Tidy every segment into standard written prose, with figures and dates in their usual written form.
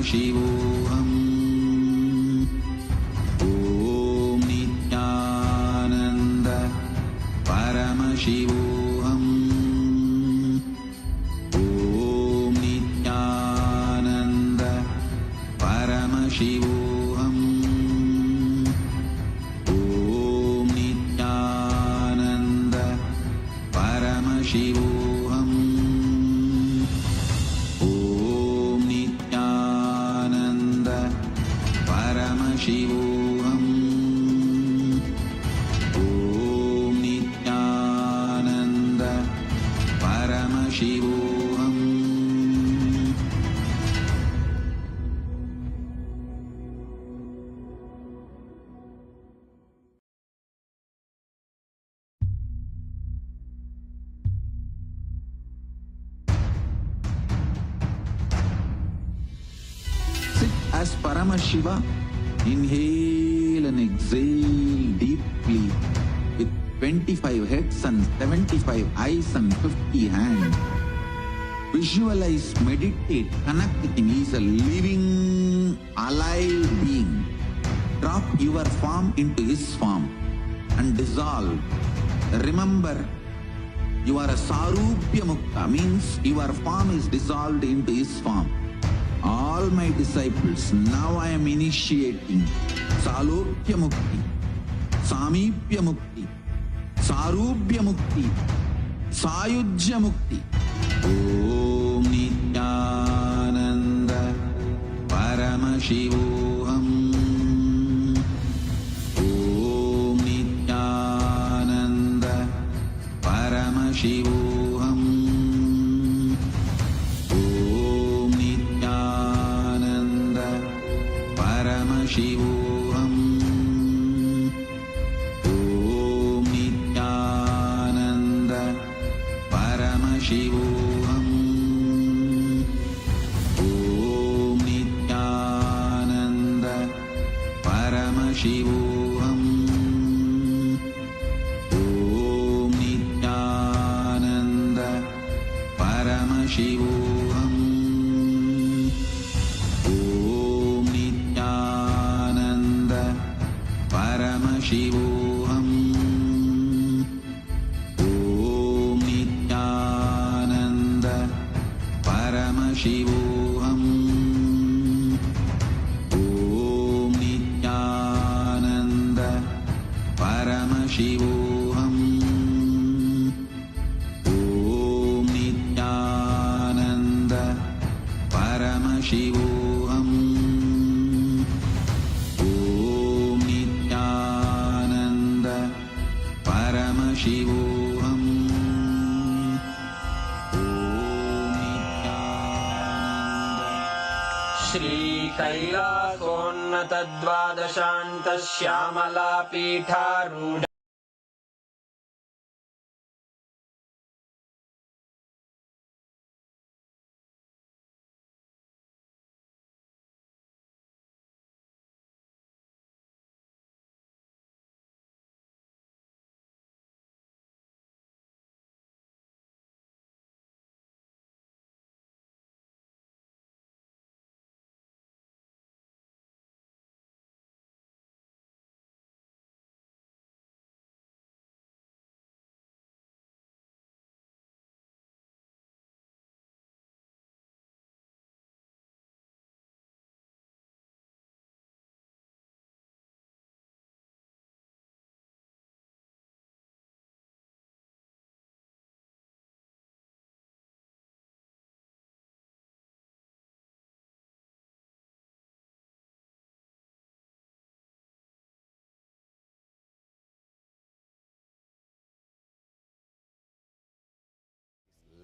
Paramashivoham. Om Nithyananda Paramashivoham. Om Nithyananda Paramashivoham. Om Nithyananda Paramashivoham. Om Nithyananda Paramashivoham. Om Nithyananda Paramashivoham. Sit as Paramashiva. Inhale and exhale deeply with 25 heads and 75 eyes and 50 hands. Visualize, meditate, connect with him. He is a living, alive being. Drop your form into his form and dissolve. Remember, you are a Sarupya Mukta, means your form is dissolved into his form. All my disciples, now I am initiating Salokya Mukti, Samipya Mukti, Sarupya Mukti, Sayujya Mukti. Om Nithyananda Paramashivoham. Om Nithyananda Paramashivoham. Om Nithyananda Paramashivoham. Om Nithyananda Paramashivoham. Om Nithyananda Paramashivoham. Om Nithyananda Paramashivoham. Om Nithyananda Paramashivoham. Om Nithyananda Paramashivoham. Om Nithyananda Paramashivoham. Om Nithyananda Paramashivoham. Om Nithyananda Paramashivoham. Shri कैलासोन्नत द्वादशान्त Shyamala पीठारूढ़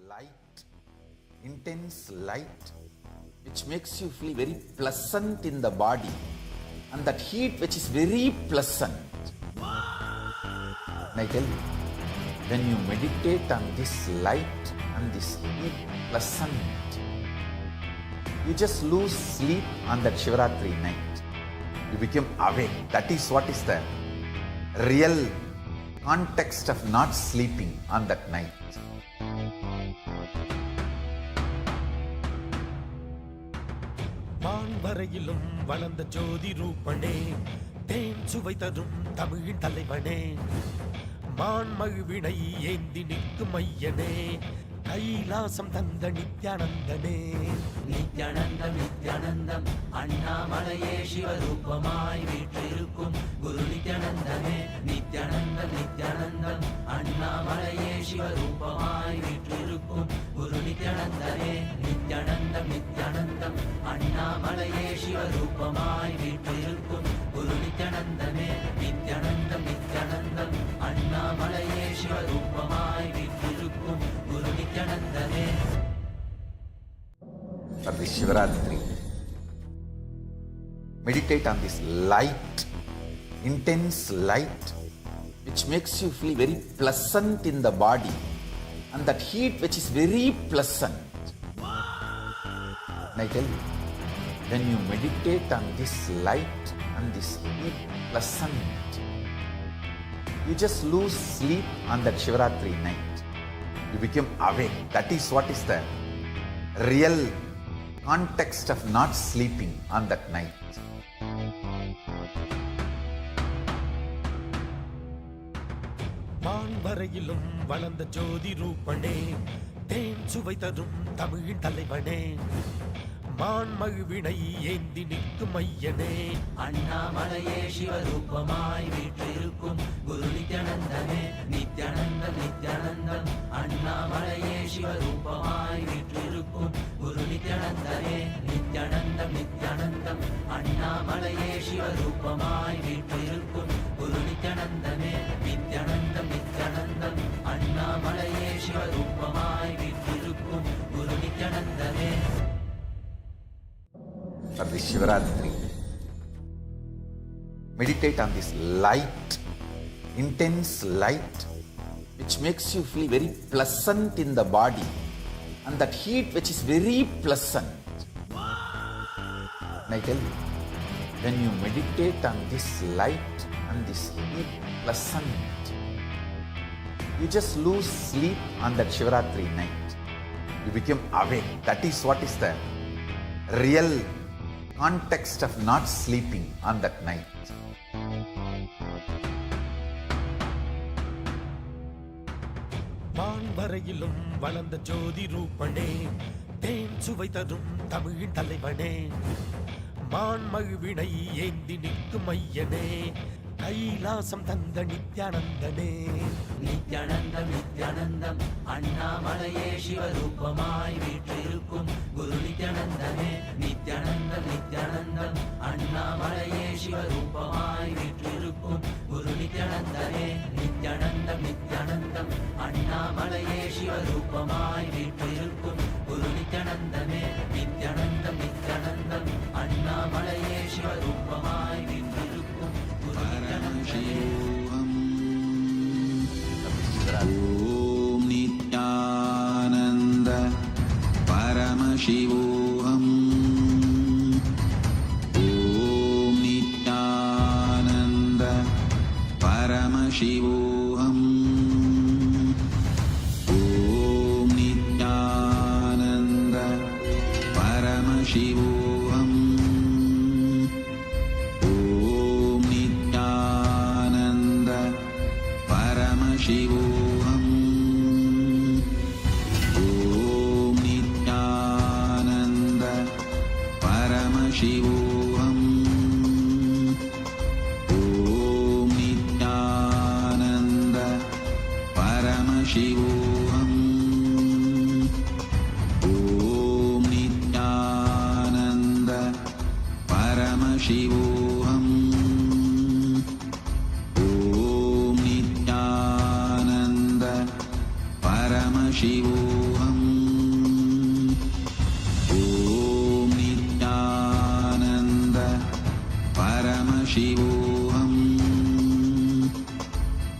light, intense light, which makes you feel very pleasant in the body, and that heat which is very pleasant. And I tell you, when you meditate on this light and this heat pleasant, you just lose sleep on that Shivaratri night. You become awake. That is what is the real context of not sleeping on that night. Man வரையிலும் வளர்ந்த ஜோதி ரூபனே, தேன் சுவை தரும் தமிழின் தலைவனே, மான்மழுவினை ஏந்தி நிற்கும் ஐயனே, கைலாசம் தந்த நித்யானந்தனே. நித்யானந்தம் நித்யானந்தம் அண்ணாமலையே சிவரூபமாய் வீற்றிருக்கும் குரு நித்யானந்தமே. நித்யானந்தம் நித்யானந்தம் அண்ணாமலையே சிவரூபமாய் வீற்றிருக்கும் குரு நித்யானந்தனே. நித்யானந்தம் நித்யானந்தம் அண்ணாமலையே சிவரூபமாய் வீற்றிருக்கும் குரு நித்யானந்தமே. நித்யானந்தம் நித்யானந்தம் அண்ணாமலையே சிவரூபமாய் வீற்றிருக்கும் குரு நித்யானந்தனே. For this Shivaratri, meditate on this light, intense light, which makes you feel very pleasant in the body, and that heat which is very pleasant. And I tell you, when you meditate on this light and this heat pleasant, you just lose sleep on that Shivaratri night. You become awake. That is what is the real context of not sleeping on that night. மான் வரையிலும் வளர்ந்த ஜோதி ரூபனே, தேன் சுவை தரும் தமிழின் தலைவனே, மான்மழுவினை ஏந்தி நிற்கும் ஐயனே, அண்ணாமலையே சிவரூபமாய் வீற்றிருக்கும் குரு நித்யானந்தமே. நித்யானந்தம் நித்யானந்தம் அண்ணாமலையே சிவரூபமாய் வீற்றிருக்கும் குரு நித்யானந்தனே. நித்யானந்தம் நித்யானந்தம் அண்ணாமலையே சிவரூபமாய் வீற்றிருக்கும் குரு நித்யானந்தமே. நித்யானந்தம் நித்யானந்தம் அண்ணாமலையே சிவரூபமாய் வீற்றிருக்கும் குரு நித்யானந்தனே. For this Shivaratri, meditate on this light, intense light, which makes you feel very pleasant in the body, and that heat which is very pleasant. And I tell you, when you meditate on this light and this heat pleasant, you just lose sleep on that Shivaratri night. You become awake. That is what is the real context of not sleeping on that night. மான் வரையிலும் வளர்ந்த ஜோதி ரூபனே, தேன் சுவை தரும் தமிழின் தலைவனே, மான்மழுவினை ஏந்தி நிற்கும் ஐயனே, கைலாசம் தந்த நித்யானந்தனே. நித்யானந்தம் நித்யானந்தம் அண்ணாமலையே சிவரூபமாய் வீற்றிருக்கும் குரு நித்யானந்தமே. நித்யானந்தம் நித்யானந்தம் அண்ணாமலையே சிவரூபமாய் வீற்றிருக்கும் குரு நித்யானந்தனே. நித்யானந்தம் நித்யானந்தம் அண்ணாமலையே சிவரூபமாய் வீற்றிருக்கும் குரு நித்யானந்தமே. நித்யானந்தம் நித்யானந்தம் அண்ணாமலையே சிவரூபமாய் வீற்றிருக்கும் குரு Paramashivoham. Om Nithyananda Paramashivoham. Om Nithyananda Paramashivoham. Om Nithyananda Paramashivoham. Om Nithyananda Paramashivoham. Om Nithyananda Paramashivoham. Om Nithyananda Paramashivoham. Om Nithyananda Paramashivoham. Om Nithyananda Paramashivoham. Om Nithyananda Paramashivoham.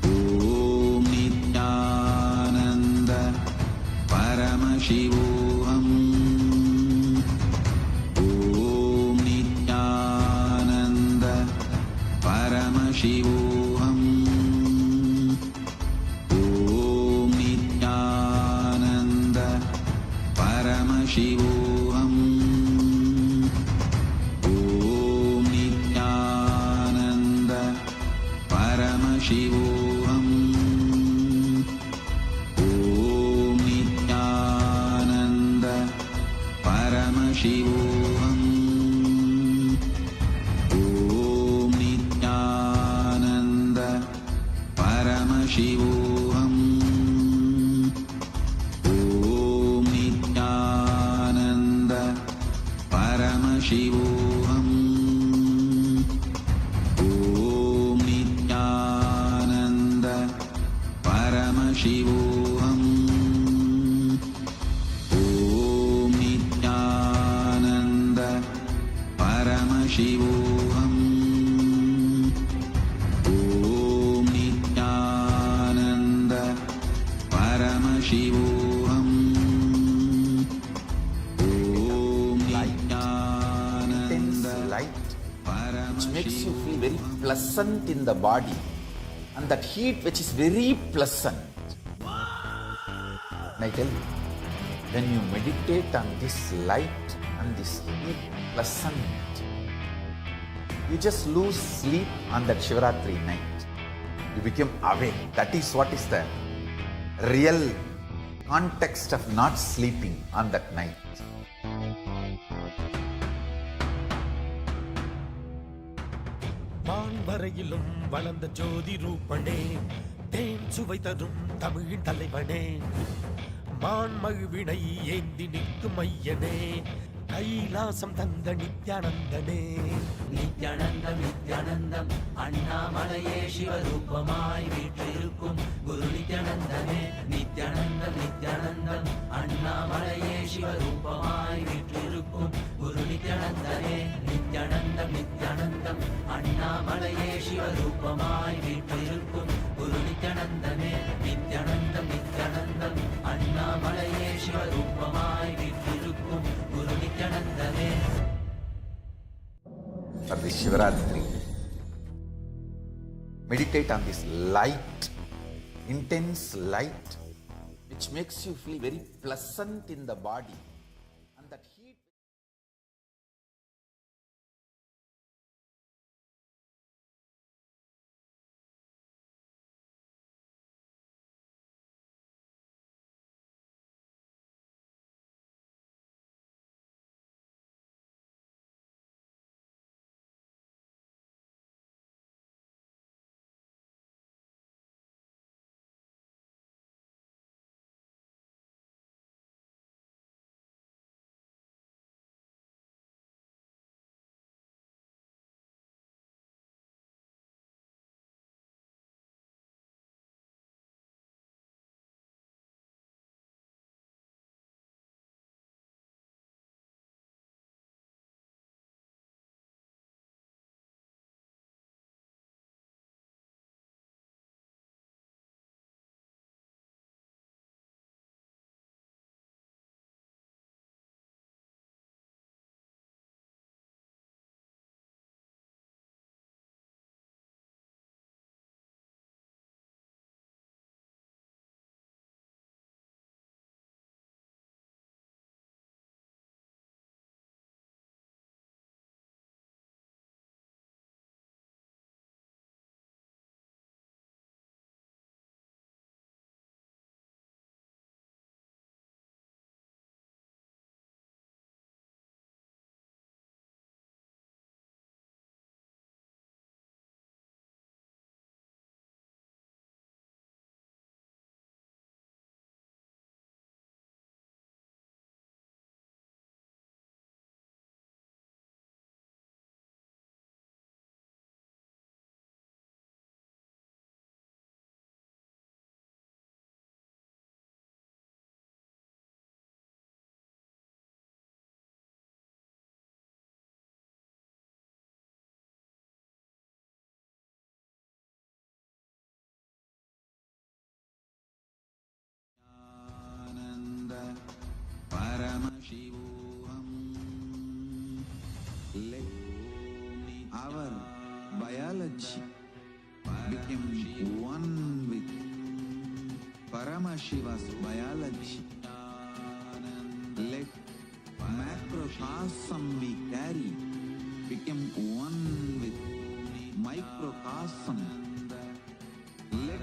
Om Nithyananda Paramashivoham. Om Nithyananda Paramashivoham. Om Nithyananda Paramashivoham. Paramashivoham. Om Nithyananda Paramashivoham. Om Nithyananda Paramashivoham. Om Nithyananda Paramashivoham. Om Nithyananda Paramashivoham. Om Nithyananda Paramashivoham. Om Nithyananda Paramashivoham. Om Intense Nithyananda light which makes you feel very pleasant in the body, and that heat which is very pleasant. And I tell you, when you meditate on this light and this heat pleasant, you just lose sleep on that Shivaratri night. You become awake. That is what is the real context of not sleeping on that night. வான்வரையிலும் வளர்ந்த ஜோதி ரூபனே, தேன் சுவை தரும் தமிழின் தலைவனே, மான்மகிழ்வினை ஏந்தி நிற்கும் ஐயனே, கைலாசம் தந்த நித்யானந்தனே. நித்யானந்தம் நித்யானந்தம் அண்ணாமலையே சிவரூபமாய் வீற்றிருக்கும் குரு நித்யானந்தமே. நித்யானந்தம் நித்யானந்தம் அண்ணாமலையே சிவரூபமாய் வீற்றிருக்கும் குரு நித்யானந்தனே. நித்யானந்தம் நித்யானந்தம் அண்ணாமலையே சிவரூபமாய் வீற்றிருக்கும் குரு நித்யானந்தமே. நித்யானந்தம் நித்யானந்தம் அண்ணாமலையே சிவரூபமாய் வீற்றிருக்கும் குரு நித்யானந்தமே. For this Shivaratri, meditate on this light, intense light, which makes you feel very pleasant in the body, and that heat. Paramashivoham. Let our biology become one with Paramashiva's biology. Let macrocosm we carry become one with microcosm.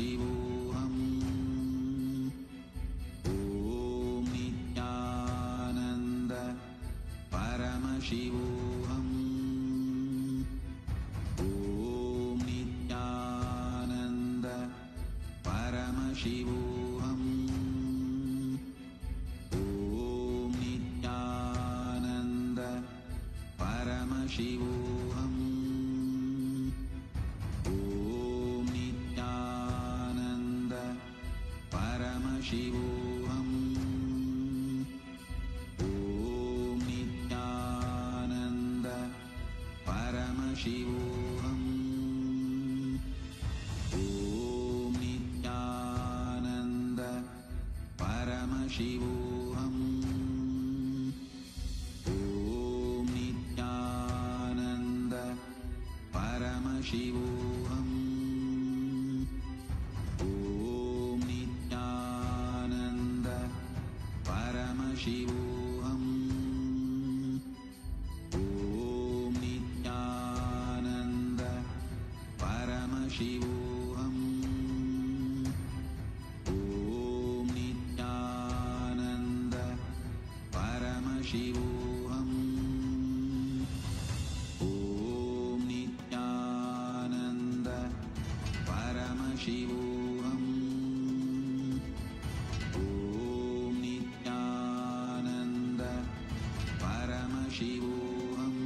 Paramashivoham. Om Nithyananda Paramashivoham. Om Nithyananda Paramashivoham. Om Nithyananda Paramashivoham. Om Nithyananda Paramashivoham. Om Nithyananda Paramashivoham. Om Nithyananda Paramashivoham. Om Nithyananda Paramashivoham. Om Nithyananda Paramashivoham. Om Nithyananda Paramashivoham. Om Nithyananda Paramashivoham. Om Nithyananda Paramashivoham. Om Nithyananda Paramashivoham.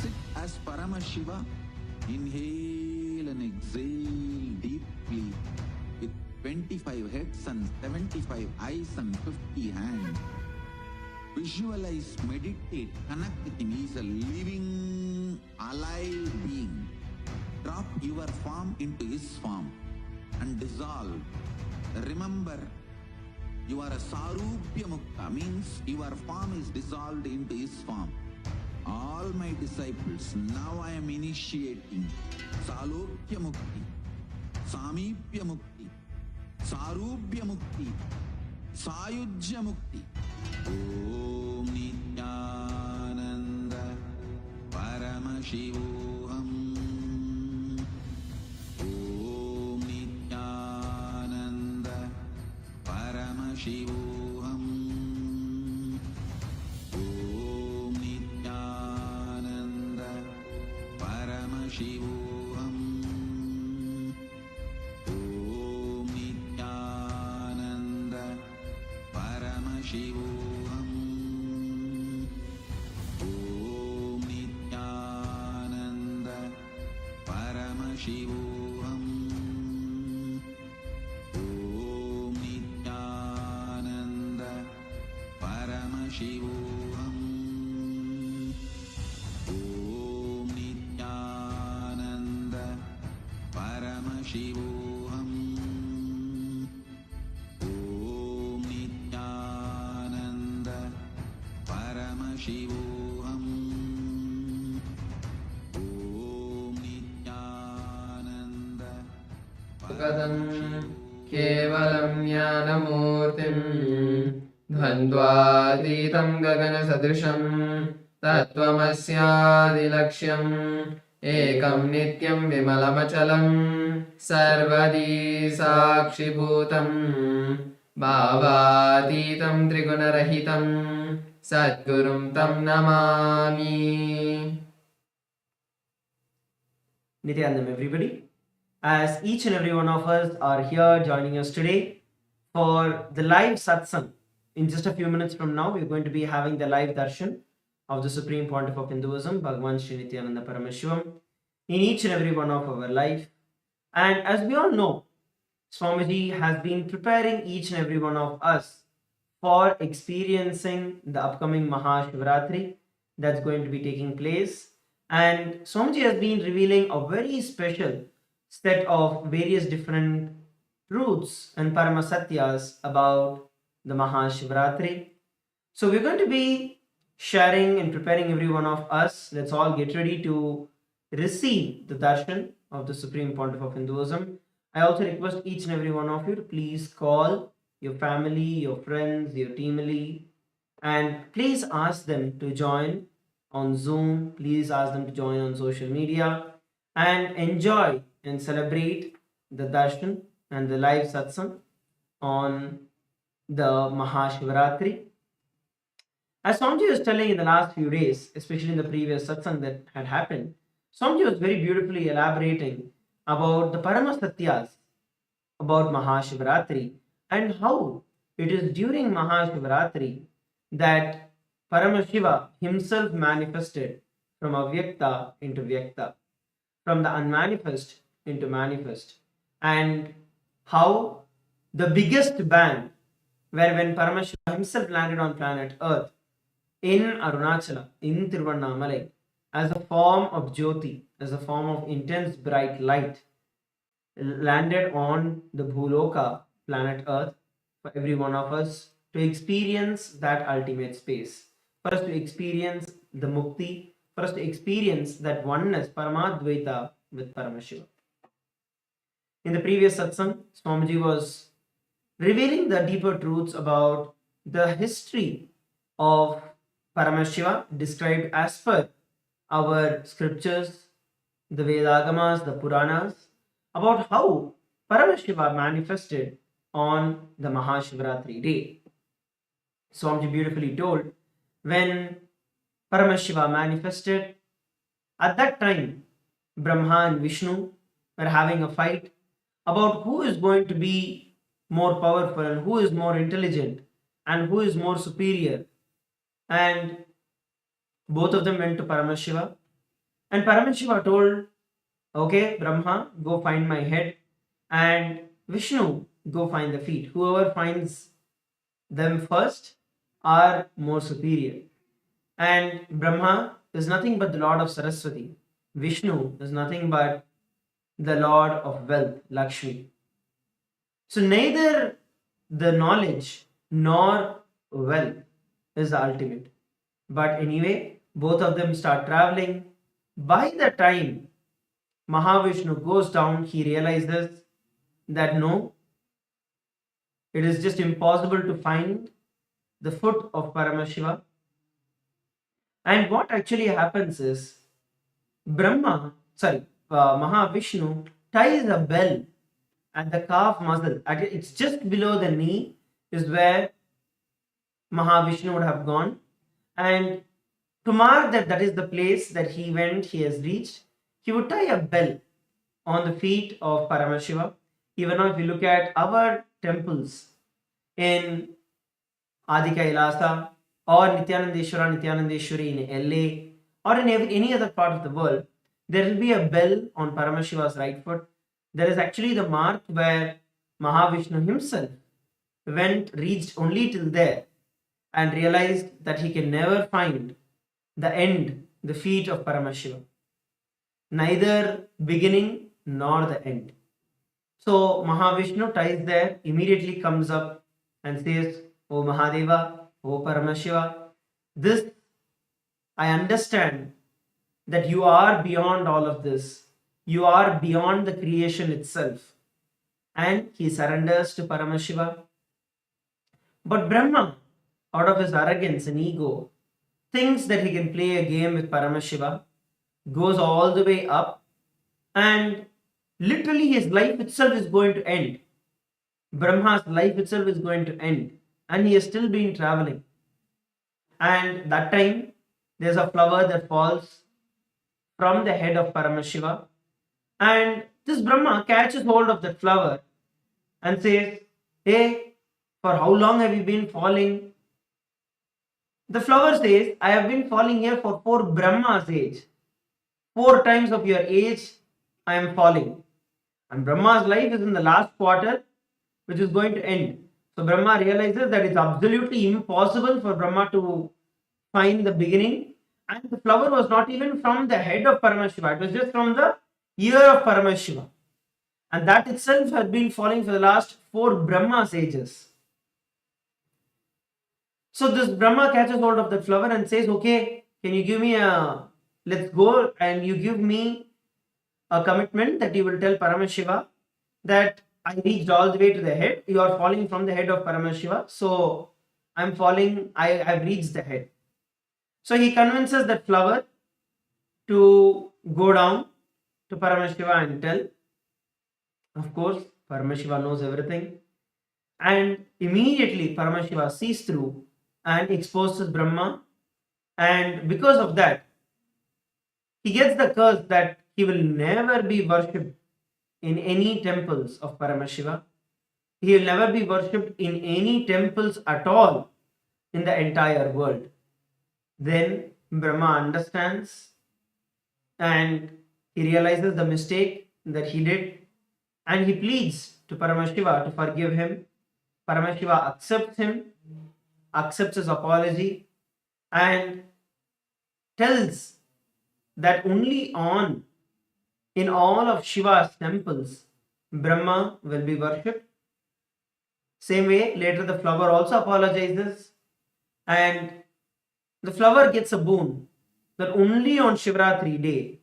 Sit as Paramashiva. Inhale and exhale deeply with 25 heads and 75 eyes and 50 hands. Visualize, meditate, connect with him. He is a living, alive being. Drop your form into his form and dissolve. Remember, you are a Sarupya Mukta, means your form is dissolved into his form. All my disciples, now I am initiating Salokya Mukti, Samipya Mukti, Sarupya Mukti, Sayujya Mukti. Om Nithyananda Paramashivoham. Om Nithyananda Paramashivoham. Om Nithyananda Paramashivoham. Om Nithyananda Paramashivoham. Om Nithyananda Paramashivoham. Om Nithyananda Paramashivoham. Om Nithyananda Paramashivoham. Om Nithyananda Paramashivoham. Om Nithyananda Kadam kevalam jnanamurtim dvandvaditam gaganasadrisham tattvamasyaadilaksham ekam nityam vimalamachalam sarvadi sakshibhutam bhavatitam trigunarahitam sadgurum tam namami. Nithyananda, everybody. As each and every one of us are here joining us today for the live satsang. In just a few minutes from now, we're going to be having the live darshan of the Supreme Pontiff of Hinduism, Bhagwan Sri Nithyananda Paramashivam, in each and every one of our life. And as we all know, Swamiji has been preparing each and every one of us for experiencing the upcoming MahaShivaratri that's going to be taking place. And Swamiji has been revealing a very special set of various different truths and Paramasatyas about the MahaShivaratri. So we're going to be sharing and preparing every one of us. Let's all get ready to receive the darshan of the Supreme Pontiff of Hinduism. I also request each and every one of you to please call your family, your friends, your teamily, and please ask them to join on Zoom. Please ask them to join on social media and enjoy and celebrate the Darshan and the live satsang on the MahaShivaratri. As Swamiji was telling in the last few days, especially in the previous satsang that had happened, Swamiji was very beautifully elaborating about the Paramasatyas, about MahaShivaratri, and how it is during MahaShivaratri that Paramashiva himself manifested from Avyakta into Vyakta, from the unmanifest into manifest, and how the biggest bang, where when Paramashiva himself landed on planet Earth in Arunachala, in Tiruvannamalai, as a form of Jyoti, as a form of intense bright light, landed on the Bhuloka, planet Earth, for every one of us to experience that ultimate space, for us to experience the Mukti, for us to experience that oneness, Paramadvaita, with Paramashiva. In the previous satsang, Swamiji was revealing the deeper truths about the history of Paramashiva described as per our scriptures, the Vedagamas, the Puranas, about how Paramashiva manifested on the MahaShivaratri day. Swamiji beautifully told, when Paramashiva manifested, at that time Brahma and Vishnu were having a fight about who is going to be more powerful and who is more intelligent and who is more superior. And both of them went to Paramashiva, and Paramashiva told, okay, Brahma, go find my head, and Vishnu, go find the feet. Whoever finds them first are more superior. And Brahma is nothing but the Lord of Saraswati. Vishnu is nothing but the Lord of wealth, Lakshmi. So neither the knowledge nor wealth is the ultimate. But anyway, both of them start traveling. By the time Mahavishnu goes down, he realizes that no, it is just impossible to find the foot of Paramashiva. And what actually happens is Mahavishnu ties a bell at the calf muscle. It's just below the knee is where Mahavishnu would have gone. And to mark that is the place that he has reached, he would tie a bell on the feet of Paramashiva. Even now, if you look at our temples in Adi Kailasa or Nithyanandeshwari in LA or in any other part of the world, there will be a bell on Paramashiva's right foot. There is actually the mark where Mahavishnu himself reached only till there and realized that he can never find the end, the feet of Paramashiva. Neither beginning nor the end. So Mahavishnu ties there, immediately comes up and says, O Mahadeva, O Paramashiva, this I understand that you are beyond all of this. You are beyond the creation itself. And he surrenders to Paramashiva. But Brahma, out of his arrogance and ego, thinks that he can play a game with Paramashiva, goes all the way up, and literally his life itself is going to end. Brahma's life itself is going to end, and he has still been traveling. And that time, there's a flower that falls from the head of Paramashiva, and this Brahma catches hold of that flower and says, hey, for how long have you been falling? The flower says, I have been falling here for 4 Brahma's age. 4 times of your age, I am falling. And Brahma's life is in the last quarter, which is going to end. So Brahma realizes that it's absolutely impossible for Brahma to find the beginning. And the flower was not even from the head of Paramashiva. It was just from the ear of Paramashiva. And that itself had been falling for the last 4 Brahma's ages. So this Brahma catches hold of the flower and says, okay, can you give me let's go and you give me a commitment that you will tell Paramashiva that I reached all the way to the head. You are falling from the head of Paramashiva. So I'm falling, I've reached the head. So he convinces that flower to go down to Paramashiva and tell. Of course, Paramashiva knows everything. And immediately Paramashiva sees through and exposes Brahma. And because of that, he gets the curse that he will never be worshipped in any temples of Paramashiva. He will never be worshipped in any temples at all in the entire world. Then Brahma understands and he realizes the mistake that he did and he pleads to Paramashiva to forgive him. Paramashiva accepts him, accepts his apology, and tells that only in all of Shiva's temples, Brahma will be worshipped. Same way, later the flower also apologizes, and the flower gets a boon that only on Shivaratri day,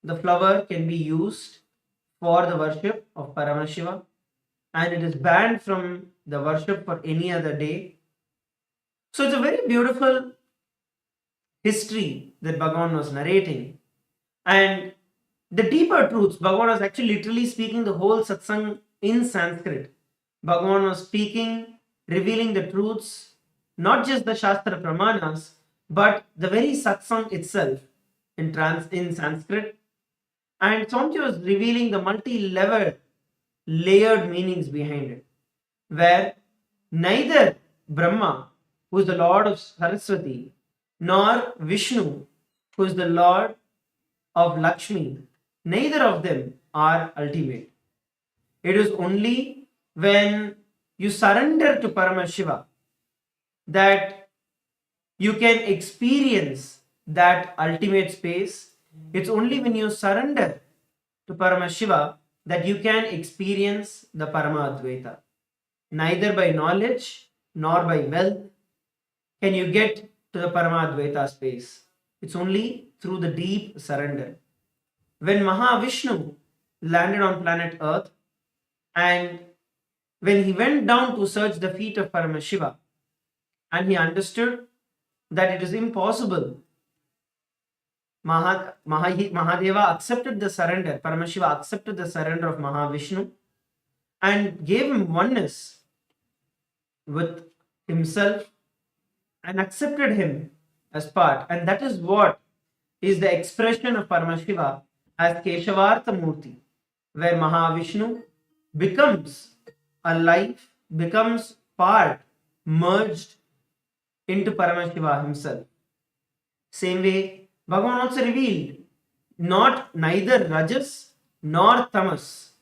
the flower can be used for the worship of Paramashiva, and it is banned from the worship for any other day. So it's a very beautiful history that Bhagavan was narrating. And the deeper truths, Bhagavan was actually literally speaking the whole satsang in Sanskrit. Bhagavan was speaking, revealing the truths, not just the Shastra Pramanas, but the very satsang itself in Sanskrit. And Swamiji was revealing the multi-level, layered meanings behind it, where neither Brahma, who is the Lord of Saraswati, nor Vishnu, who is the Lord of Lakshmi, neither of them are ultimate. It is only when you surrender to Paramashiva that you can experience that ultimate space. It's only when you surrender to Paramashiva that you can experience the Paramadvaita. Neither by knowledge nor by wealth can you get to the Paramadvaita space. It's only through the deep surrender. When Mahavishnu landed on planet Earth and when he went down to search the feet of Paramashiva and he understood that it is impossible, Mahadeva accepted the surrender, Paramashiva accepted the surrender of Mahavishnu and gave him oneness with himself and accepted him as part. And that is what is the expression of Paramashiva as Keshavartha Murthy, where Mahavishnu becomes alive, becomes part, merged into Paramashiva himself. Same way, Bhagavan also revealed neither Rajas nor Tamas,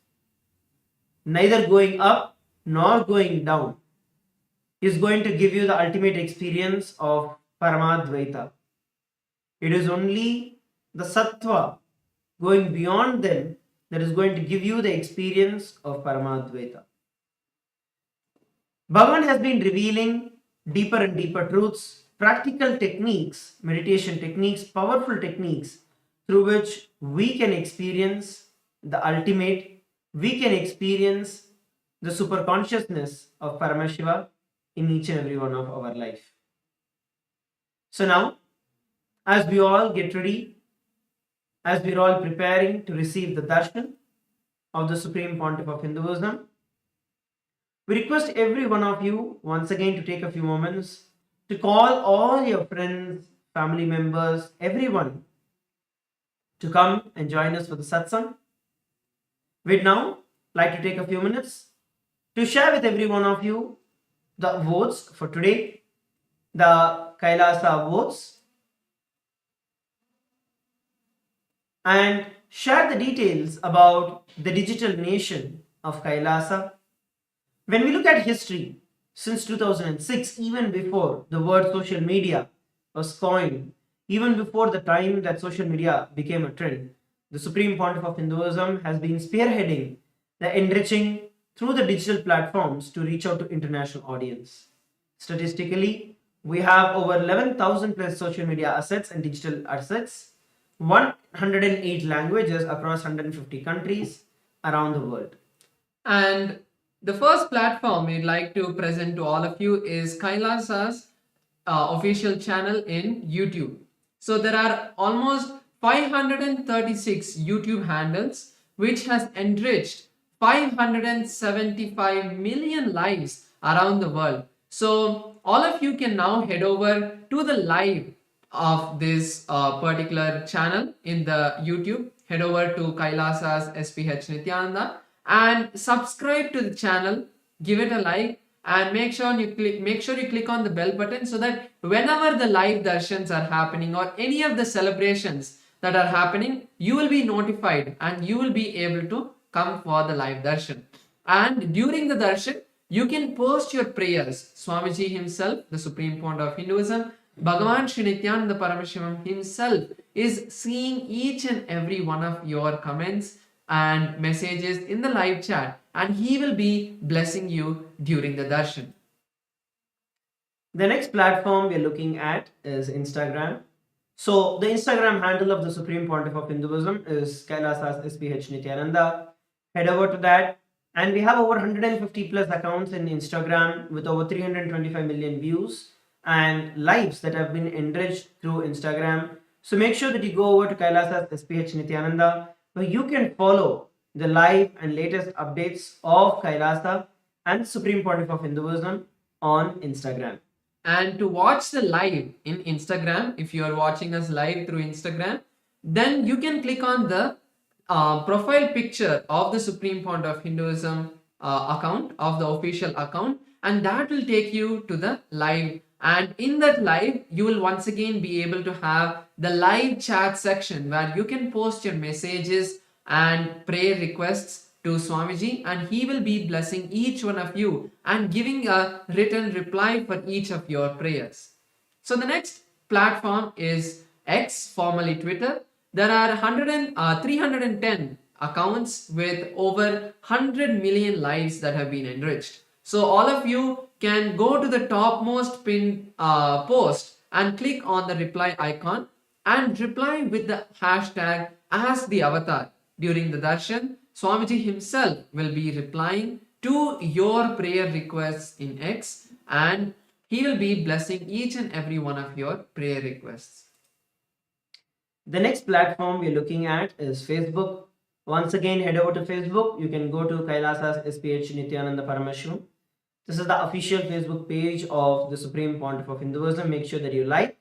neither going up nor going down, is going to give you the ultimate experience of Paramadvaita. It is only the Sattva going beyond them that is going to give you the experience of Paramadvaita. Bhagavan has been revealing deeper and deeper truths, practical techniques, meditation techniques, powerful techniques through which we can experience the ultimate, we can experience the superconsciousness of Paramashiva in each and every one of our life. So now, as we all get ready, as we are all preparing to receive the Darshan of the Supreme Pontiff of Hinduism, we request every one of you once again to take a few moments to call all your friends, family members, everyone to come and join us for the satsang. We'd now like to take a few minutes to share with every one of you the votes for today, the Kailasa votes, and share the details about the digital nation of Kailasa. When we look at history, since 2006, even before the word social media was coined, even before the time that social media became a trend, the Supreme Pontiff of Hinduism has been spearheading the enriching through the digital platforms to reach out to international audience. Statistically, we have over 11,000 plus social media assets and digital assets 108 languages across 150 countries around the world. And the first platform we'd like to present to all of you is Kailasa's official channel in YouTube. So there are almost 536 YouTube handles which has enriched 575 million lives around the world. So all of you can now head over to the live of this particular channel in the YouTube. Head over to Kailasa's SPH Nithyananda and subscribe to the channel, give it a like, and make sure you click on the bell button so that whenever the live darshans are happening or any of the celebrations that are happening, you will be notified and you will be able to come for the live darshan. And during the darshan, you can post your prayers. Swamiji himself, the Supreme Point of Hinduism, Bhagavan Sri Nithyananda Paramashiva himself is seeing each and every one of your comments and messages in the live chat, and he will be blessing you during the darshan. The next platform we're looking at is Instagram. So the Instagram handle of the Supreme Pontiff of Hinduism is Kailasa's SPH Nithyananda. Head over to that, and we have over 150 plus accounts in Instagram with over 325 million views and lives that have been enriched through Instagram. So make sure that you go over to Kailasa's SPH Nithyananda, where you can follow the live and latest updates of Kailasa and the Supreme Pontiff of Hinduism on Instagram. And to watch the live in Instagram, if you are watching us live through Instagram, then you can click on the profile picture of the Supreme Point of Hinduism account, of the official account, and that will take you to the live. And in that live, you will once again be able to have the live chat section where you can post your messages and prayer requests to Swamiji, and he will be blessing each one of you and giving a written reply for each of your prayers. So the next platform is X, formerly Twitter. There are 310 accounts with over 100 million lives that have been enriched. So all of you can go to the topmost pinned post and click on the reply icon and reply with the hashtag as the avatar. During the darshan, Swamiji himself will be replying to your prayer requests in X, and he will be blessing each and every one of your prayer requests. The next platform we're looking at is Facebook. Once again, head over to Facebook. You can go to Kailasa's SPH Nithyananda Paramashiva. This is the official Facebook page of the Supreme Pontiff of Hinduism. Make sure that you like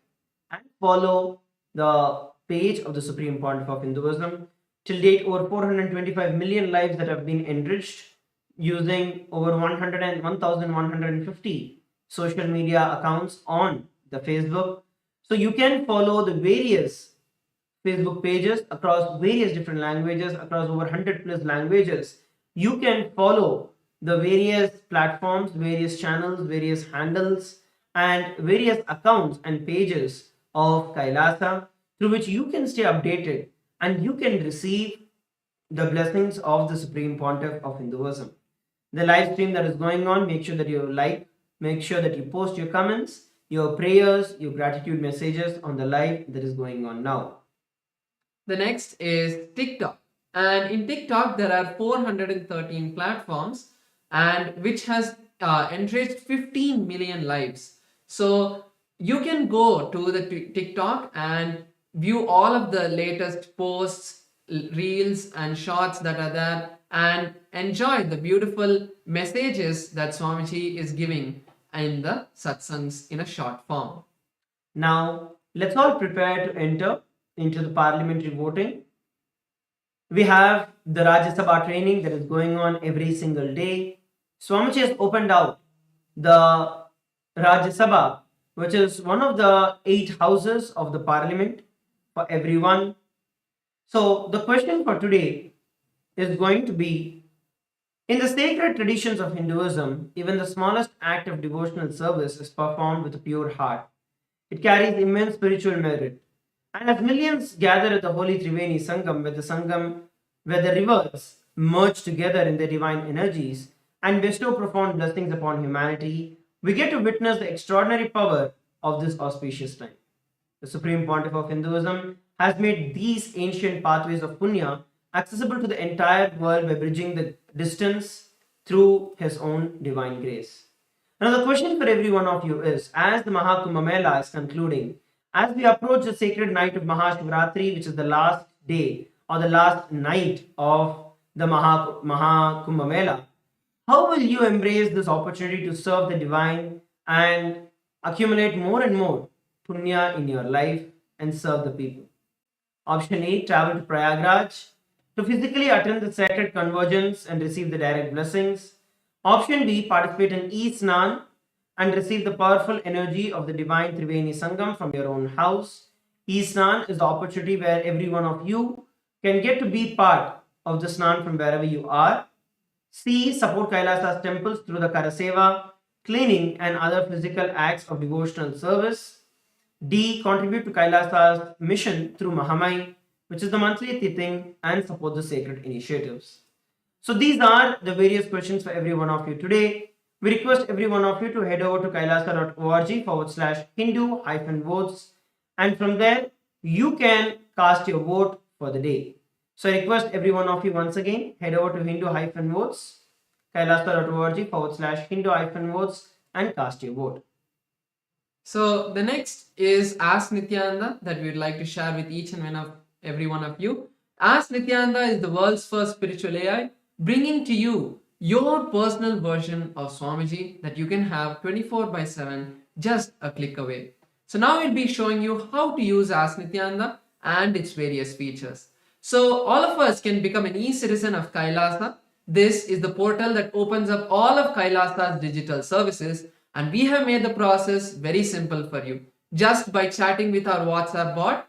and follow the page of the Supreme Pontiff of Hinduism. Till date, over 425 million lives that have been enriched using over 1,150 social media accounts on the Facebook. So you can follow the various Facebook pages across various different languages, across over 100 plus languages. You can follow the various platforms, various channels, various handles, and various accounts and pages of Kailasa, through which you can stay updated and you can receive the blessings of the Supreme Pontiff of Hinduism. The live stream that is going on, make sure that you like, make sure that you post your comments, your prayers, your gratitude messages on the live that is going on now. The next is TikTok. And in TikTok, there are 413 platforms, and which has enriched 15 million lives. So you can go to the TikTok and view all of the latest posts, reels and shorts that are there, and enjoy the beautiful messages that Swamiji is giving in the satsangs in a short form. Now, let's all prepare to enter into the parliamentary voting. We have the Rajya Sabha training that is going on every single day. Swamiji has opened out the Rajya Sabha, which is one of the 8 houses of the parliament for everyone. So the question for today is going to be, in the sacred traditions of Hinduism, even the smallest act of devotional service is performed with a pure heart. It carries immense spiritual merit. And as millions gather at the holy Triveni Sangam, where the rivers merge together in their divine energies and bestow profound blessings upon humanity, we get to witness the extraordinary power of this auspicious time. The Supreme Pontiff of Hinduism has made these ancient pathways of punya accessible to the entire world by bridging the distance through his own divine grace. Now, the question for every one of you is, as the Mahakumbh Mela is concluding, as we approach the sacred night of MahaShivaratri, which is the last day or the last night of the Mahakumbh Mela, how will you embrace this opportunity to serve the divine and accumulate more and more punya in your life and serve the people? Option A, travel to Prayagraj to physically attend the sacred convergence and receive the direct blessings. Option B, participate in e-snan and receive the powerful energy of the divine Triveni Sangam from your own house. E-snan is the opportunity where every one of you can get to be part of the snan from wherever you are. C, support Kailasa's temples through the Karaseva, cleaning and other physical acts of devotional service. D, contribute to Kailasa's mission through Mahamai, which is the monthly tithing, and support the sacred initiatives. So these are the various questions for every one of you today. We request every one of you to head over to kailasa.org/Hindu-votes, and from there you can cast your vote for the day. So I request every one of you once again, head over to Hindu-votes, kailasa.org/Hindu-votes, and cast your vote. So the next is Ask Nithyananda that we would like to share with each and every one of you. Ask Nithyananda is the world's first spiritual AI, bringing to you your personal version of Swamiji that you can have 24/7, just a click away. So now we'll be showing you how to use Ask Nithyananda and its various features. So all of us can become an e-citizen of Kailasa. This is the portal that opens up all of Kailasa's digital services, and we have made the process very simple for you. Just by chatting with our WhatsApp bot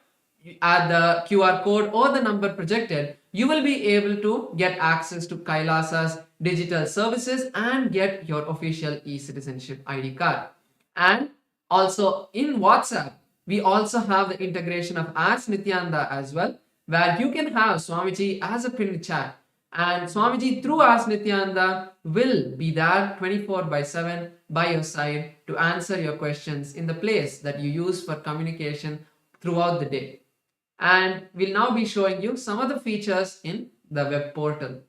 at the QR code or the number projected, you will be able to get access to Kailasa's digital services and get your official e-citizenship ID card. And also in WhatsApp, we also have the integration of Ask Nithyananda as well, where you can have Swamiji as a pinned chat, and Swamiji through Ask Nithyananda will be there 24/7 by your side to answer your questions in the place that you use for communication throughout the day. And we'll now be showing you some of the features in the web portal.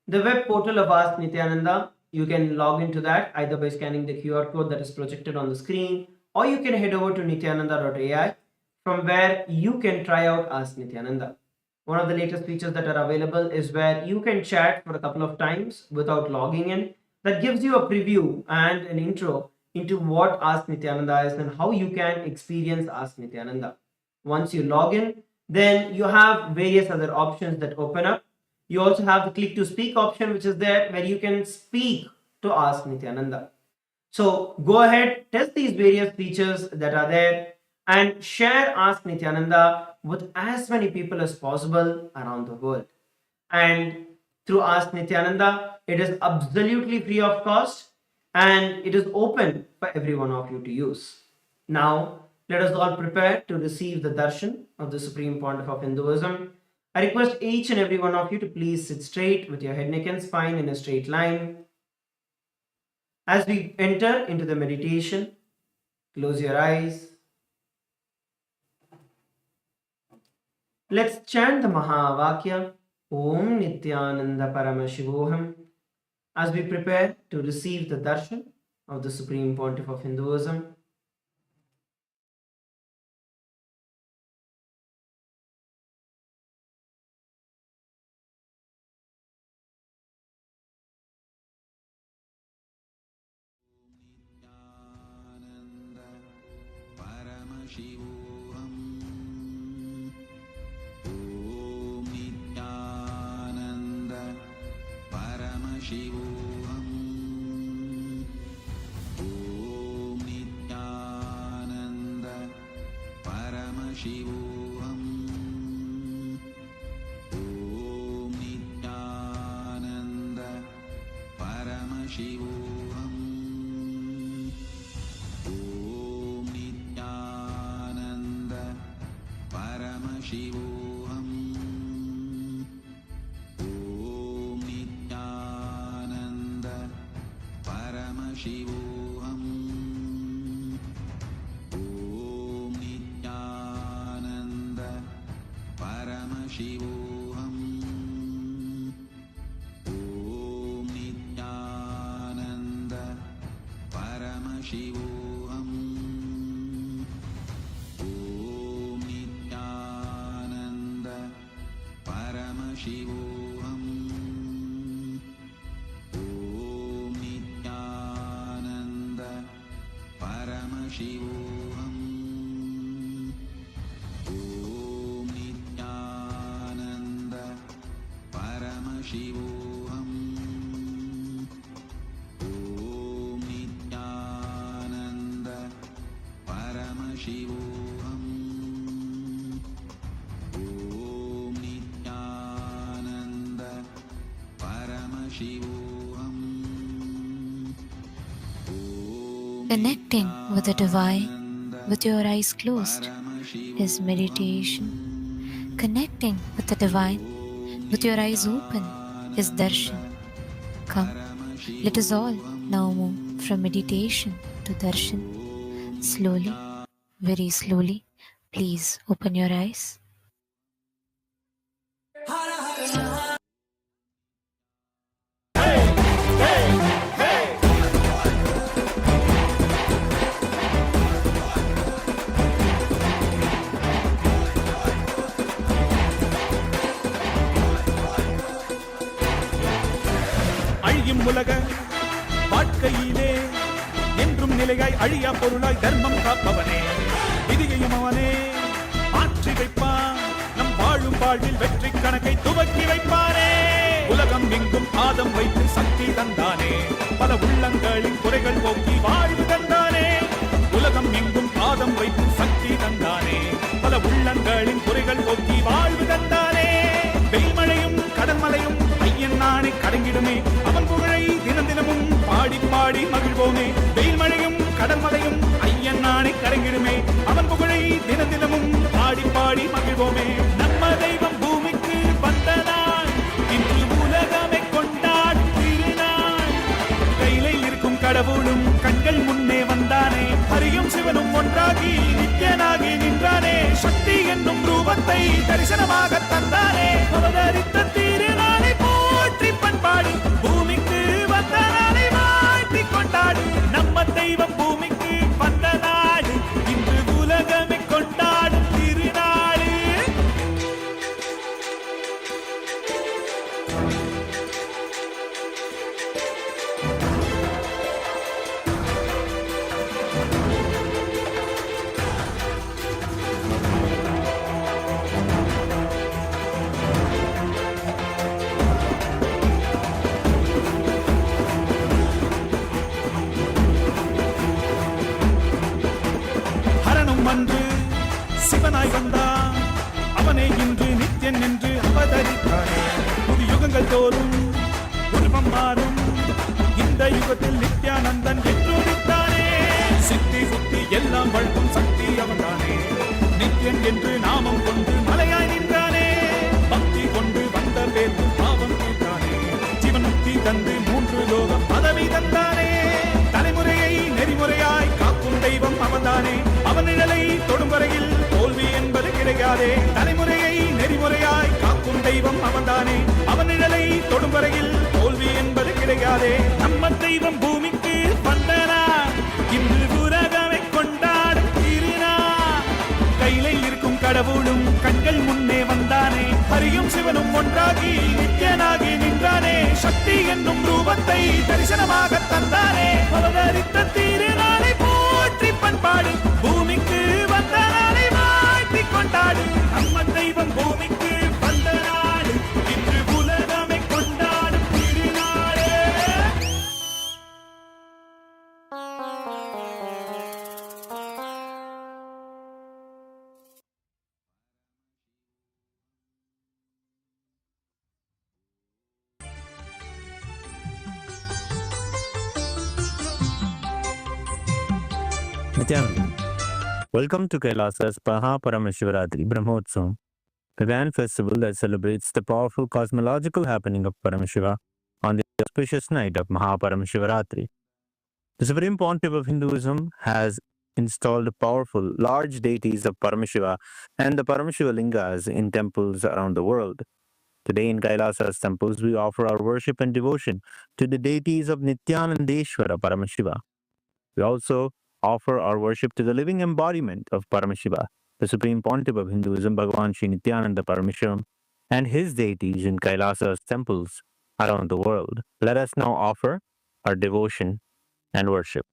The web portal of Ask Nithyananda, you can log into that either by scanning the QR code that is projected on the screen, or you can head over to nithyananda.ai, from where you can try out Ask Nithyananda. One of the latest features that are available is where you can chat for a couple of times without logging in. That gives you a preview and an intro into what Ask Nithyananda is and how you can experience Ask Nithyananda. Once you log in, then you have various other options that open up. You also have the click to speak option, which is there where you can speak to Ask Nithyananda. So go ahead, test these various features that are there and share Ask Nithyananda with as many people as possible around the world. And through Ask Nithyananda, it is absolutely free of cost and it is open for every one of you to use. Now, let us all prepare to receive the Darshan of the Supreme Pontiff of Hinduism. I request each and every one of you to please sit straight with your head, neck and spine in a straight line. As we enter into the meditation, close your eyes. Let's chant the Mahavakya, Om Nithyananda Paramashivoham, as we prepare to receive the Darshan of the Supreme Pontiff of Hinduism. Paramashivoham. Om Nithyananda Paramashivoham. Om Nithyananda Paramashivoham. Om Nithyananda Paramashivoham. Om Nithyananda Paramashivoham. Om Nithyananda Paramashivoham. Om Nithyananda Paramashivoham. Om Nithyananda Paramashivoham. Om Nithyananda Paramashivoham. Om Nithyananda Paramashivoham. Om Nithyananda Paramashivoham. Om Nithyananda Paramashivoham. Om Nithyananda Paramashivoham. Connecting with the divine with your eyes closed is meditation. Connecting with the divine with your eyes open is darshan. Come, let us all now move from meditation to darshan. Slowly, very slowly, please open your eyes. அழியும் உலக வாழ்க்கையிலே என்றும் நிலையாய் அழியா பொருளாய் தர்மம் காப்பவனே, விதியையும் அவனே மாற்றி வைப்பான். நம் வாழும் வாழ்வில் வெற்றி கணக்கை துவக்கி வைப்பானே. உலகம் எங்கும் பாதம் வைத்து சக்தி தந்தானே, பல உள்ளங்களின் குறைகள் போக்கி வாழ்வு தந்தானே. உலகம் எங்கும் பாதம் வைத்து சக்தி தந்தானே, பல உள்ளங்களின் குறைகள் போக்கி வாழ்வு தந்தானே. வெயில்மழையும் கடன்மலையும் ஐயன் நானே கடங்கிடுமே, அவன் புகழை தினம் தினமும் பாடி பாடி மகிழ்வோமே. வெயில்மழையும் கடன்மலையும் ஐயன் நானே கடங்கிடுமே, அவன் புகழை தினம் தினமும் பாடி பாடி மகிழ்வோமே. நம்ம தெய்வம் பூமிக்கு வந்த நாள், இன்று உலகமே கொண்டாடும் திருநாள். கையில இருக்கும் கடவுளும் கண்கள் முன்னே வந்தானே, ஹரியும் சிவனும் ஒன்றாகி நித்யனாகி நின்றானே. சக்தி என்னும் ரூபத்தை தரிசனமாக தந்தானே. அவதரித்த திருநாளை போற்றி பண்பாடு, பூமிக்கு வந்த நாளை மாற்றி கொண்டாடு. நம்ம தெய்வம் பூமிக்கு வந்த நாடு, இன்று உலகமே கொண்டாடும் திருநாடு. ஹரனும் அன்று சிவனாய் வந்தான், அவனே இன்று நித்யன் என்று அவதரித்தானே. புது யுகங்கள் தோறும் உருவம் மாறும், இந்த யுகத்தில் நித்யானந்தன் என்று உதித்தானே. சித்தி சுத்தி எல்லாம் வழங்கும் சக்தி அவன்தானே, நித்யன் என்று நாமம் கொண்டு மலையாய் நின்றானே. பக்தி கொண்டு வந்த பேர்த்து பாவம் தீர்த்தானே, ஜீவன் முக்தி தந்து 3 லோகம் பதவி தந்தானே. தலைமுறையை நெறிமுறையாய் காக்கும் தெய்வம் அவன்தானே, அவன் நிழலை தொடும் வரையில் தோல்வி என்பது கிடையாதே. தலைமுறையை நெறிமுறையாய் காக்கும் தெய்வம் அவன்தானே, அவன் நிழலை தொடும் வரையில் தோல்வி என்பது கிடையாதே. நம்ம தெய்வம் பூமிக்கு வந்தனா, இன்று உலகமே கொண்டாடும் திருநாள். கையில இருக்கும் கடவுளும் கண்கள் முன்னே வந்தானே, ஹரியும் சிவனும் ஒன்றாகி நித்யனாகி நின்றானே. சக்தி என்னும் ரூபத்தை தரிசனமாக தந்தானே. அவதரித்த திருநாளை போற்றி பண்பாடு, பூமிக்கு வந்த நாளை மாற்றி கொண்டாடு. நம்ம தெய்வம் பூமிக்கு வந்த நாடு, இன்று உலகமே கொண்டாடும் திருநாடு. Nithyananda. Welcome to Kailasa's Paramashivaratri Brahmotsavam, the grand festival that celebrates the powerful cosmological happening of Paramashiva on the auspicious night of MahaShivaratri. The Supreme Pontiff of Hinduism has installed powerful, large deities of Paramashiva and the Paramashiva lingas in temples around the world. Today in Kailasa's temples, we offer our worship and devotion to the deities of Nithyanandeshwara Paramashiva. We also offer our worship to the living embodiment of Paramashiva, the Supreme Pontiff of Hinduism, Bhagavan Sri Nithyananda Paramashivam, and his deities in Kailasa's temples around the world. Let us now offer our devotion and worship.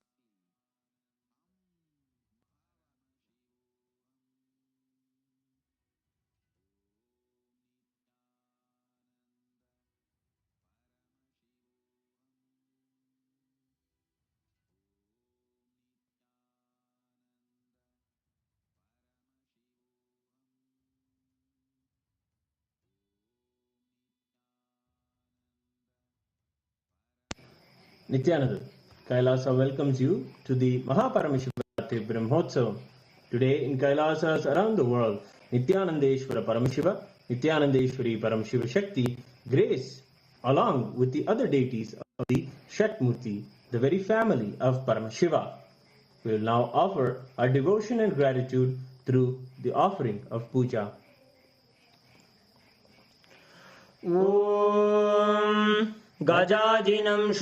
Nithyananda, Kailasa welcomes you to the MahaShivaratri Brahmotsavam. Today in Kailasas around the world, Nithyanandeshwara Paramashiva, Nithyanandeshwari Paramashiva Shakti grace along with the other deities of the Shatmurti, the very family of Paramashiva. We will now offer our devotion and gratitude through the offering of puja. Om Gajajinam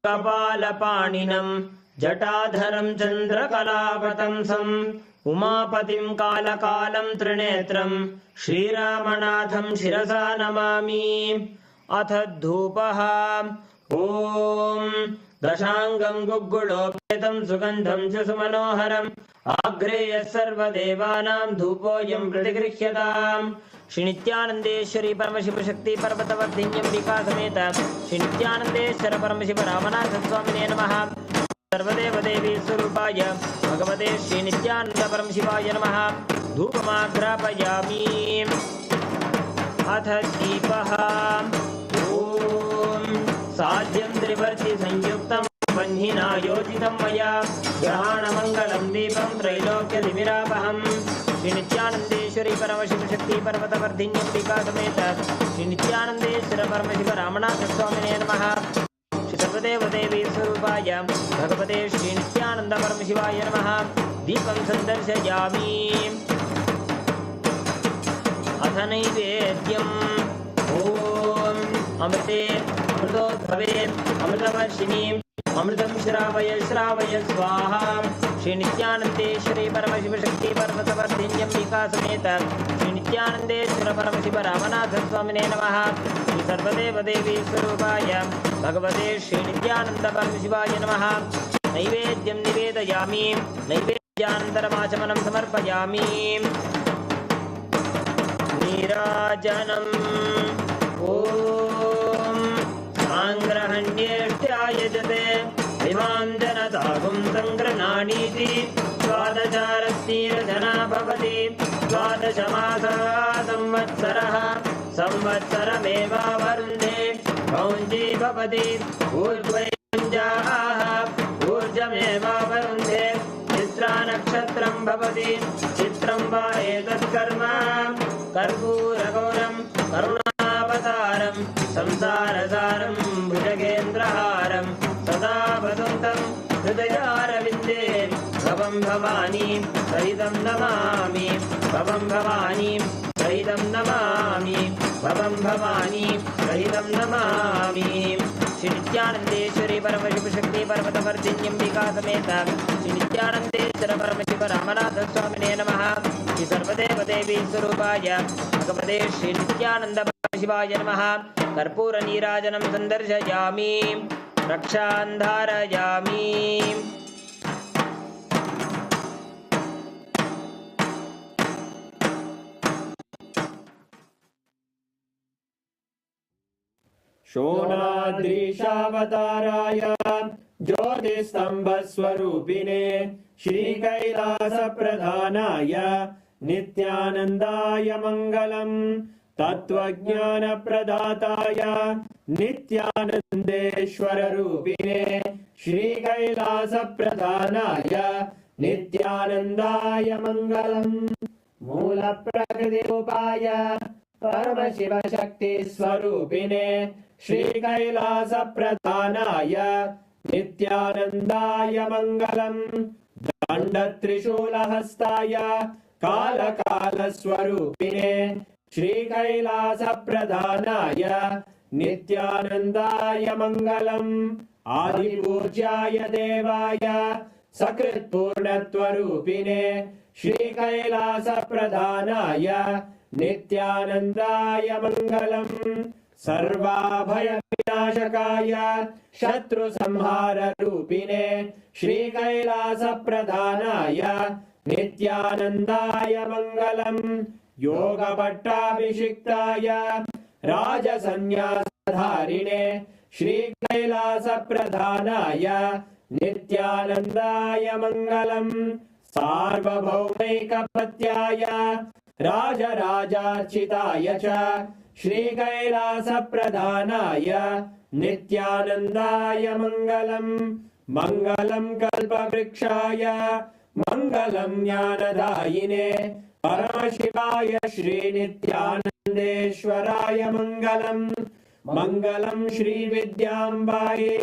Shulakapaalapaninam Jatadharam Chandrakalapatamsam Umapatim Kalakalam Trinetram Shriramanatham Shirasa Namami Athadhupaha Om Dashangam Guggulopetam Sugandham Chasumanoharam Agreya Sarvadevanam Dhupoyam Pratigrihyadam Shri Nithyanandeshwari Paramashiva Shakti Parvatavardhinyam Vikasameta Shri Nithyanandeshwara Paramashiva Ramanatha Swamine Namaha Sarvadeva Devi Surupaya Bhagavate Shri Nithyananda Paramashivaya Namaha Dhupamagrapayami Atha Deepaha Om Sadyam Trivarti Sanyuktam Vanhina Yojitam Maya Grahana Mangalam Deepam Trailokya Divirapaham Shri Nithyanandeshwari Paramashiva Shakti Parvatavardhinyam Vikasameta Shri Nithyanandeshwara Paramashiva Ramanatha Swamine Namaha Shri Sarvadeva Devi Surupaya Bhagavate Shri Nithyananda Paramashivaya Namaha Deepam Sandarshayami Atha Naivedyam Om Amrite Amritodbhave Amritavarshini Amritam Shravaya Shravaya Swaha Shri Nithyanandeshwari Paramashiva Shakti Parvatavardhinyam Vikasameta Shri Nithyanandeshwara Paramashiva Ramanatha Swamine Namaha Shri Sarvadeva Devi Surupaya Bhagavate Shri Nithyananda Paramashivaya Namaha Naivedyam Nivedayami Naivedyantaramaachamanam Samarpayami Nirajanam Om Sangrahanyeshtyayajate Imam Janatagum Sangrananiti Swadacharastira Bhavati Swadashamasa Samvatsaraha Samvatsarameva Varunde Kaunji Bhavati Urvayunjaha Urjameva Varunde Chitra Nakshatram Bhavati Chitram Vaetat Karma Karpuragoram Karunavataram Samsarasaram Bhujagendraharam Sada Vaduntam Hridayaravidde Bhavam Bhavani Sahitam Namami Bhavam Bhavani Sahitam Namami Bhavam Bhavani Sahitam Namami Shri Nithyanandeshwari Paramashiva Shakti Parvatavardhinyam Vikasameta Shri Nithyanandeshwara Paramashiva Ramanatha Swamine Namaha Shri Sarvadeva Devi Surupaya Bhagavate Shri Nithyananda Paramashivaya Namaha Karpura Nirajanam Sandarshayami Rakshandharayami Shonadrishavatārāya Jyotisthambaswarupine Shri Kailasa Pradhanaya Nithyanandaya Mangalam Tattvajnana Pradhataya Nithyanandeshwara Rupine Shri Kailasa Pradhanaya Nithyanandaya Mangalam Mula Prakriti Upaya Paramashiva Shakti Swarupine Shri Kailasa Pradhanaya Nithyanandaya Mangalam दण्डत्रिशूलहस्ताय कालकालस्वरूपिणे श्रीकैलासप्रधानाय नित्यानन्दाय मङ्गलम् आदिपूज्याय देवाय सकृत्पूर्णत्वरूपिणे श्रीकैलासप्रधानाय नित्यानन्दाय मङ्गलम् सर्वाभयविनाशकाय शत्रुसंहाररूपिणे श्रीकैलासप्रधानाय नित्यानन्दाय मङ्गलम् योगपट्टाभिषिक्ताय राजसन्न्यासधारिणे श्रीकैलासप्रधानाय नित्यानन्दाय मङ्गलम् सार्वभौमैकपत्याय राजराजार्चिताय च श्रीकैलासप्रधानाय नित्यानन्दाय मङ्गलम् मङ्गलम् कल्पवृक्षाय मङ्गलम् ज्ञानदायिने परमशिवाय श्रीनित्यानन्देश्वराय मङ्गलम् मङ्गलम् श्रीविद्याम्बायै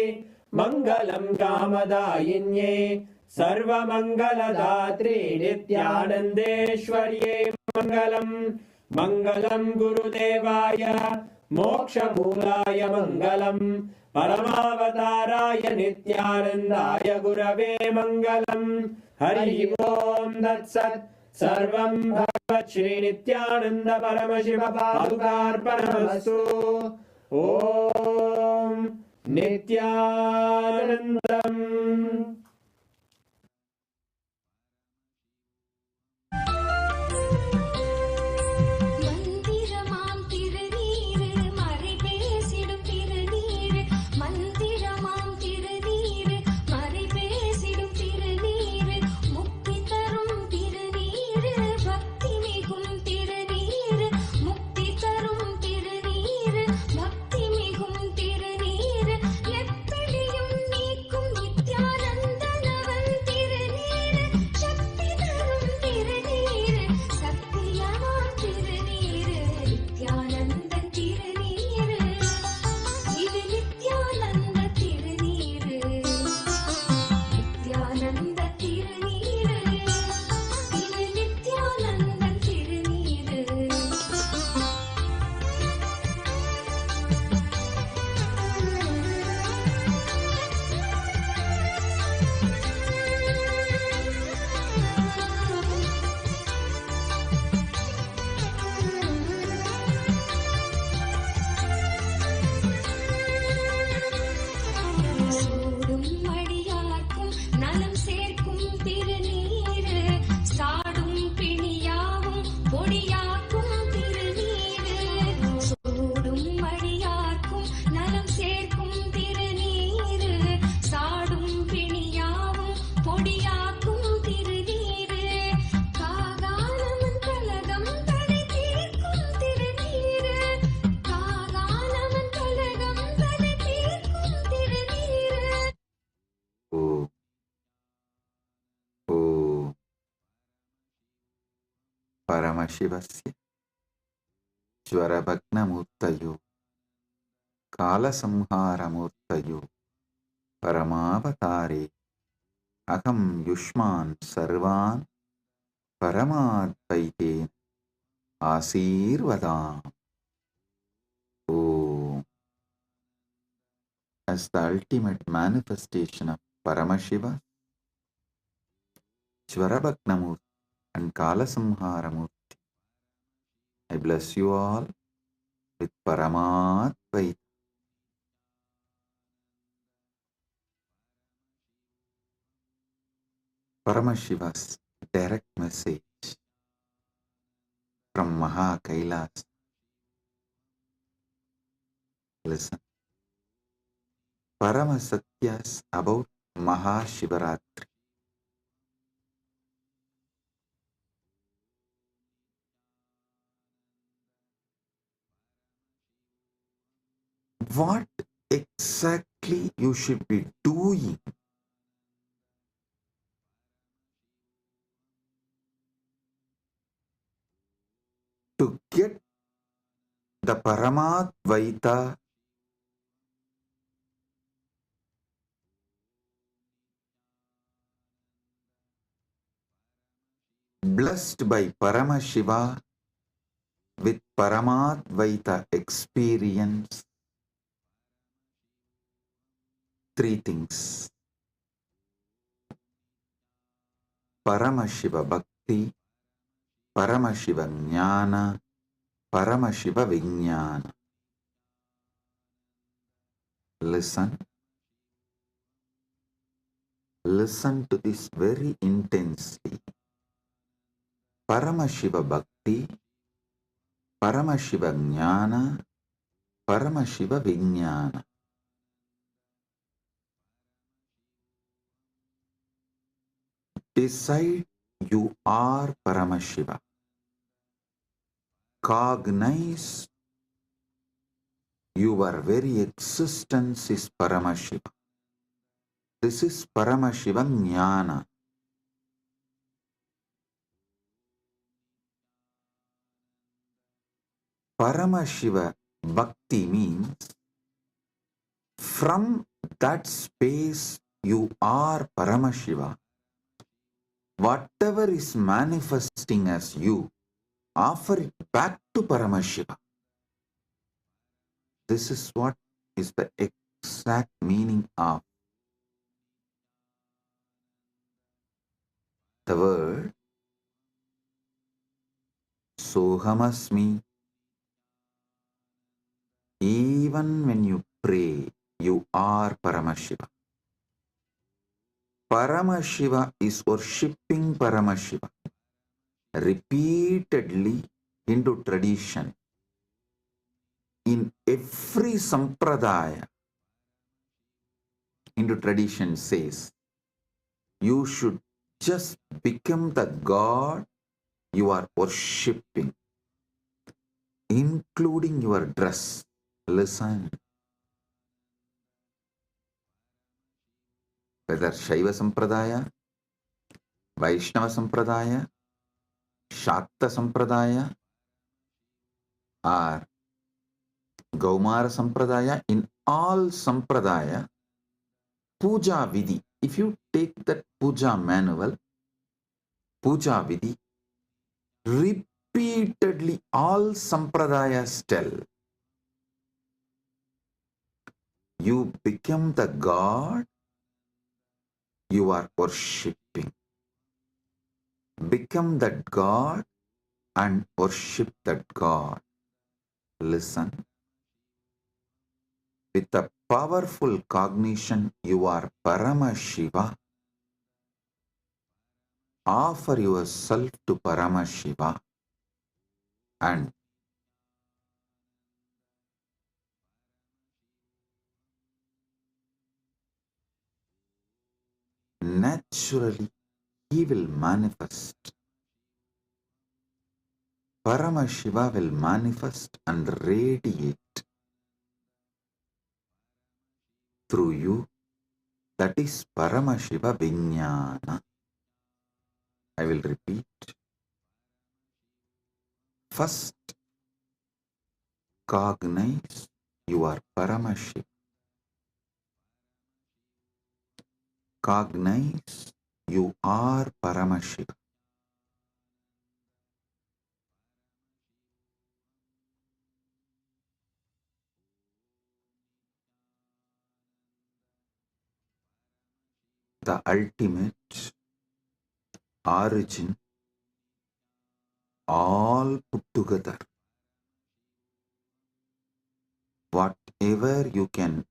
मङ्गलम् कामदायिन्यै सर्वमङ्गलदात्रे नित्यानन्देश्वर्यै मङ्गलम् मङ्गलम् गुरुदेवाय मोक्षमूलाय मङ्गलम् परमावताराय नित्यानन्दाय गुरवे मङ्गलम् हरि ओम् तत्सत् सर्वं भगवत् श्री नित्यानन्द परमशिव पादुकार्पणमस्तु ॐ नित्यानन्दम् Paramashivaस्य Jvarabhagna Murthy Kalasamharamurthy Paramavatare Aham Yushman Sarvan Paramadvaite Asirvadam. Oh, as the ultimate manifestation of Paramashiva, Jvarabhagna Murthy and Kalasamharamurthy, I bless you all with Paramadvaita. Paramashiva's direct message from Kailasa. Listen. Paramasatyas about MahaShivaratri. What exactly you should be doing to get the Paramadvaita blessed by Paramashiva with Paramadvaita experience. Three things: Paramashiva Bhakti, Paramashiva Jnana, Paramashiva Vijnana. Listen. Listen to this very intensely. Paramashiva Bhakti, Paramashiva Jnana, Paramashiva Vijnana. Decide you are Paramashiva. Cognize your very existence is Paramashiva. This is Paramashiva Jnana. Paramashiva Bhakti means from that space you are Paramashiva. Whatever is manifesting as you, offer it back to Paramashiva. This is what is the exact meaning of the word Sohamasmi. Even when you pray, you are Paramashiva. Paramashiva is worshipping Paramashiva. Repeatedly Hindu tradition, in every sampradaya, Hindu tradition says, you should just become the God you are worshipping, including your dress. Listen. Whether Shaiva Sampradaya, Vaishnava Sampradaya, Shakta Sampradaya, or Gaumara Sampradaya, in all Sampradaya, Puja Vidhi, if you take that Puja manual, Puja Vidhi, repeatedly all Sampradayas tell, you become the God you are worshipping. Become that God and worship that God. Listen. With a powerful cognition, you are Paramashiva. Offer yourself to Paramashiva and naturally he will manifest. Paramashiva will manifest and radiate through you. That is Paramashiva Vijnana. I will repeat. First, cognize you are Paramashiva. Cognize you are Paramashiva. The ultimate origin, all put together. Whatever you can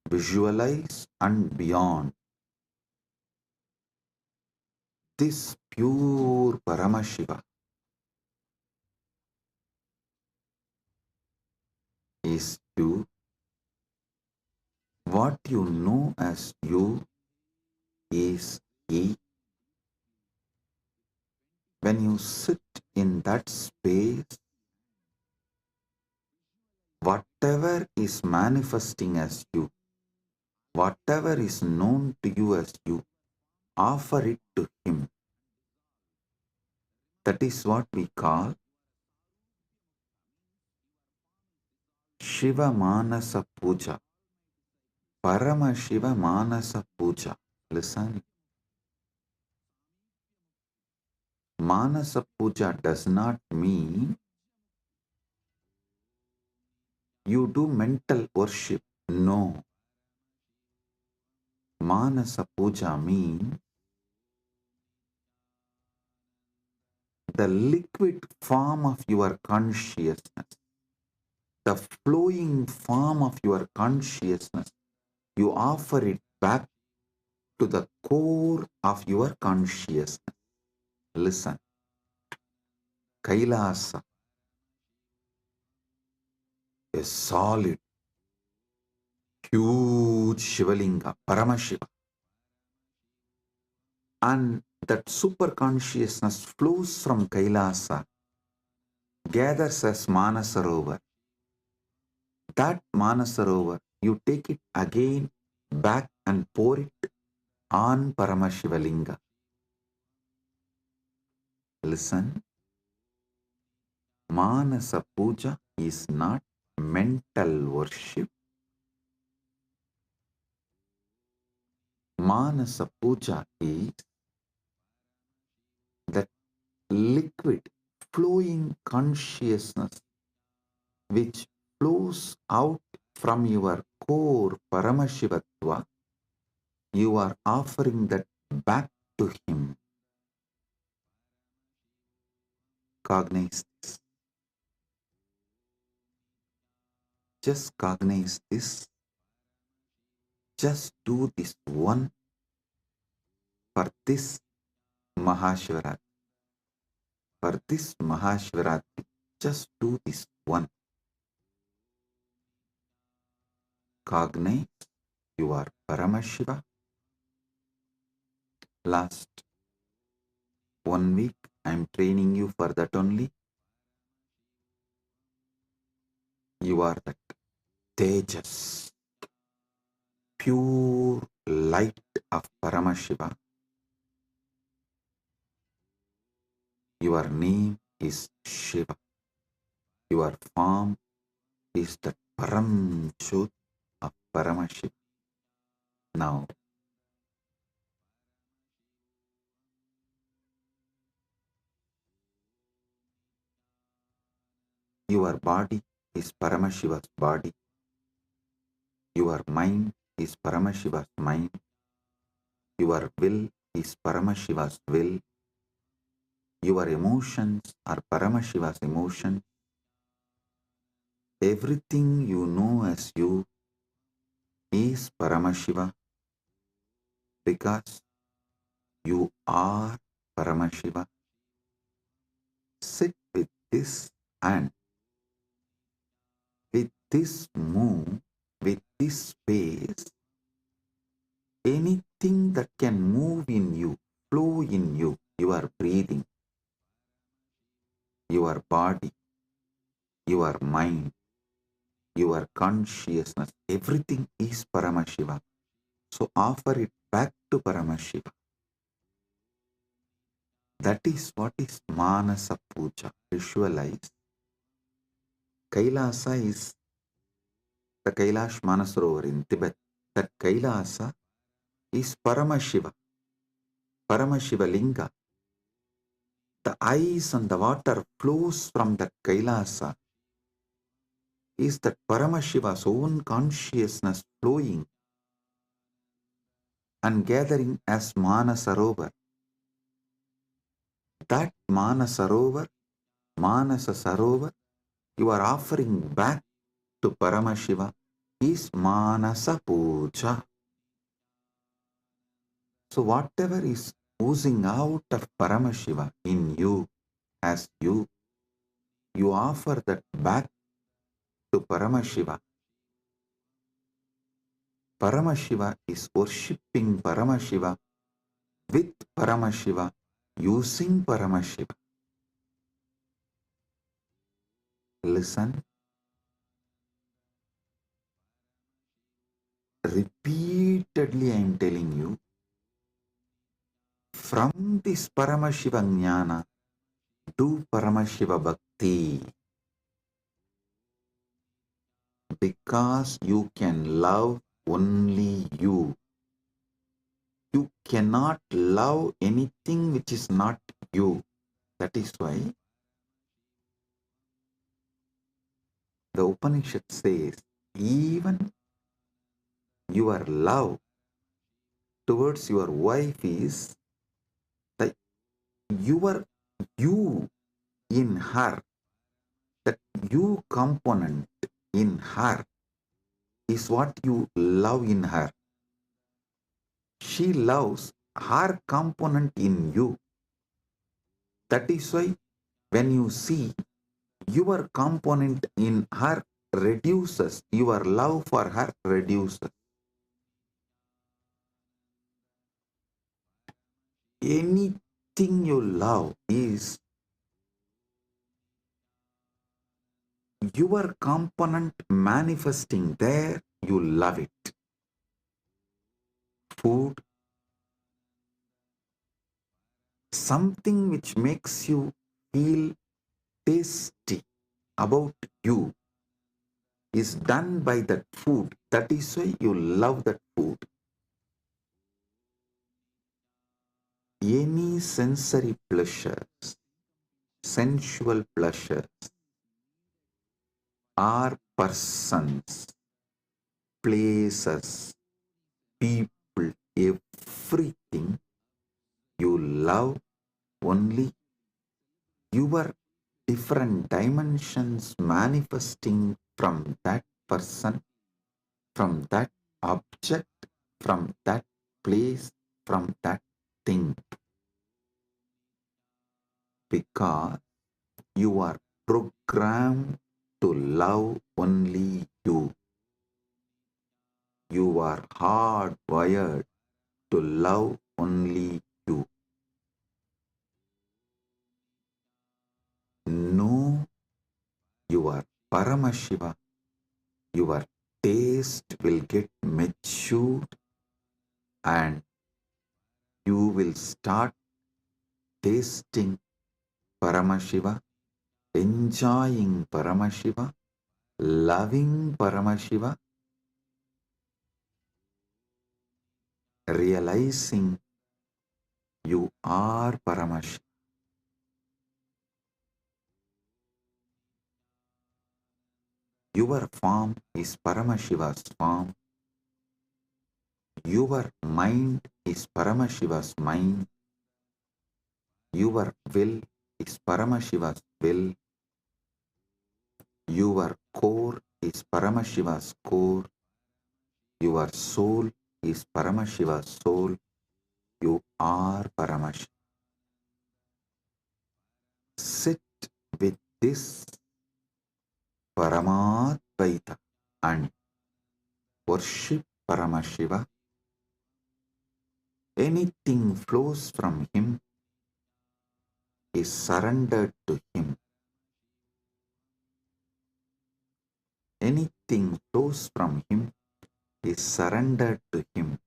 visualize and beyond, this pure Paramashiva is you. What you know as you is he. When you sit in that space, whatever is manifesting as you, whatever is known to you as you, offer it to him. That is what we call Shiva Manasa Puja. Paramashiva Manasa Puja. Listen. Manasa Puja does not mean you do mental worship. No. Manasa Puja means the liquid form of your consciousness, the flowing form of your consciousness. You offer it back to the core of your consciousness. Listen. Kailasa, a solid, huge Shivalinga, Paramashiva. And that super consciousness flows from Kailasa, gathers as Manasarovar. That Manasarovar, you take it again back and pour it on Paramashivalinga. Listen, Manasa Puja is not mental worship. Manasa Puja is that liquid flowing consciousness which flows out from your core Paramashivatva. You are offering that back to him. Cognize this. Just cognize this. Just do this one for this MahaShivaratri. For this MahaShivaratri, just do this one. Cognize you are Paramashiva. Last 1 week I am training you for that only. You are that Tejas, pure light of Paramashiva. Your name is Shiva. Your form is the Param Jyot of Paramashiva. Now, your body is Paramashiva's body. Your mind is Paramashiva's mind. Your will is Paramashiva's will. Your emotions are Paramashiva's emotions. Everything you know as you is Paramashiva because you are Paramashiva. Sit with this and with this move, with this space, anything that can move in you, flow in you, your breathing, your body, your mind, your consciousness, everything is Paramashiva. So offer it back to Paramashiva. That is what is Manasa Puja. Visualize. Kailasa is the Kailash Manasarovar in Tibet. That Kailasa is Paramashiva. Paramashiva Linga. The ice and the water flows from that Kailasa. Is that Paramashiva's own consciousness flowing and gathering as Manasarovar. That Manasarovar, Manasa Sarovar, you are offering back to Paramashiva is Manasa Puja. So whatever is oozing out of Paramashiva in you, as you offer that back to Paramashiva. Paramashiva is worshipping Paramashiva with Paramashiva, using Paramashiva. Listen. Repeatedly I am telling you, from this Paramashiva Jnana, do Paramashiva Bhakti. Because you can love only you. You cannot love anything which is not you. That is why the Upanishad says, even your love towards your wife is the you in her, that you component in her is what you love in her. She loves her component in you. That is why when you see your component in her reduces, your love for her reduces. Anything you love is your component manifesting there, you love it. Food, something which makes you feel tasty about you is done by that food. That is why you love that food. Any sensory pleasures, sensual pleasures, are persons, places, people, everything you love only your different dimensions manifesting from that person, from that object, from that place, from that thing. Because you are programmed to love only you. You are hardwired to love only you. Know your Paramashiva, your taste will get matured and you will start tasting Paramashiva, enjoying Paramashiva, loving Paramashiva, realizing you are Paramashiva. Your form is Paramashiva's form. Your mind is Paramashiva's mind. Your will is Paramashiva's will. Your core is Paramashiva's core. Your soul is Paramashiva's soul. You are Paramashiva. Sit with this Paramadvaita and worship Paramashiva. Anything flows from him is surrendered to him. Anything flows from him is surrendered to him.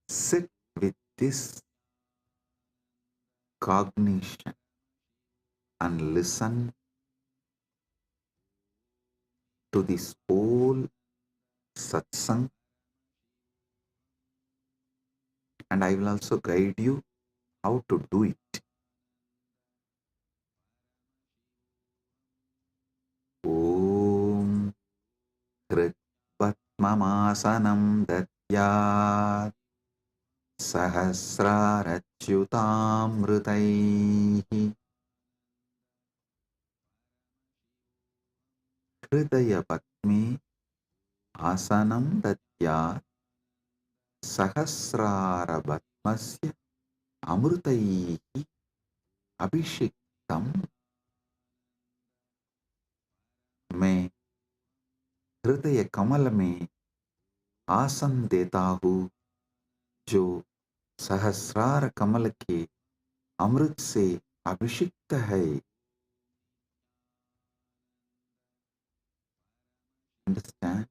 Sit with this cognition and listen to this whole satsang, and I will also guide you how to do it. Om Hritvatmamasanam Datyat Sahasrarachyutamritaihi Hridaya Patme Asanam Datyat Sahasrarabatmasya Amritaihi Abhishektam. मैं हृदय कमल में आसन देता हूँ जो सहस्रार कमल के अमृत से अभिषिक्त है. Understand?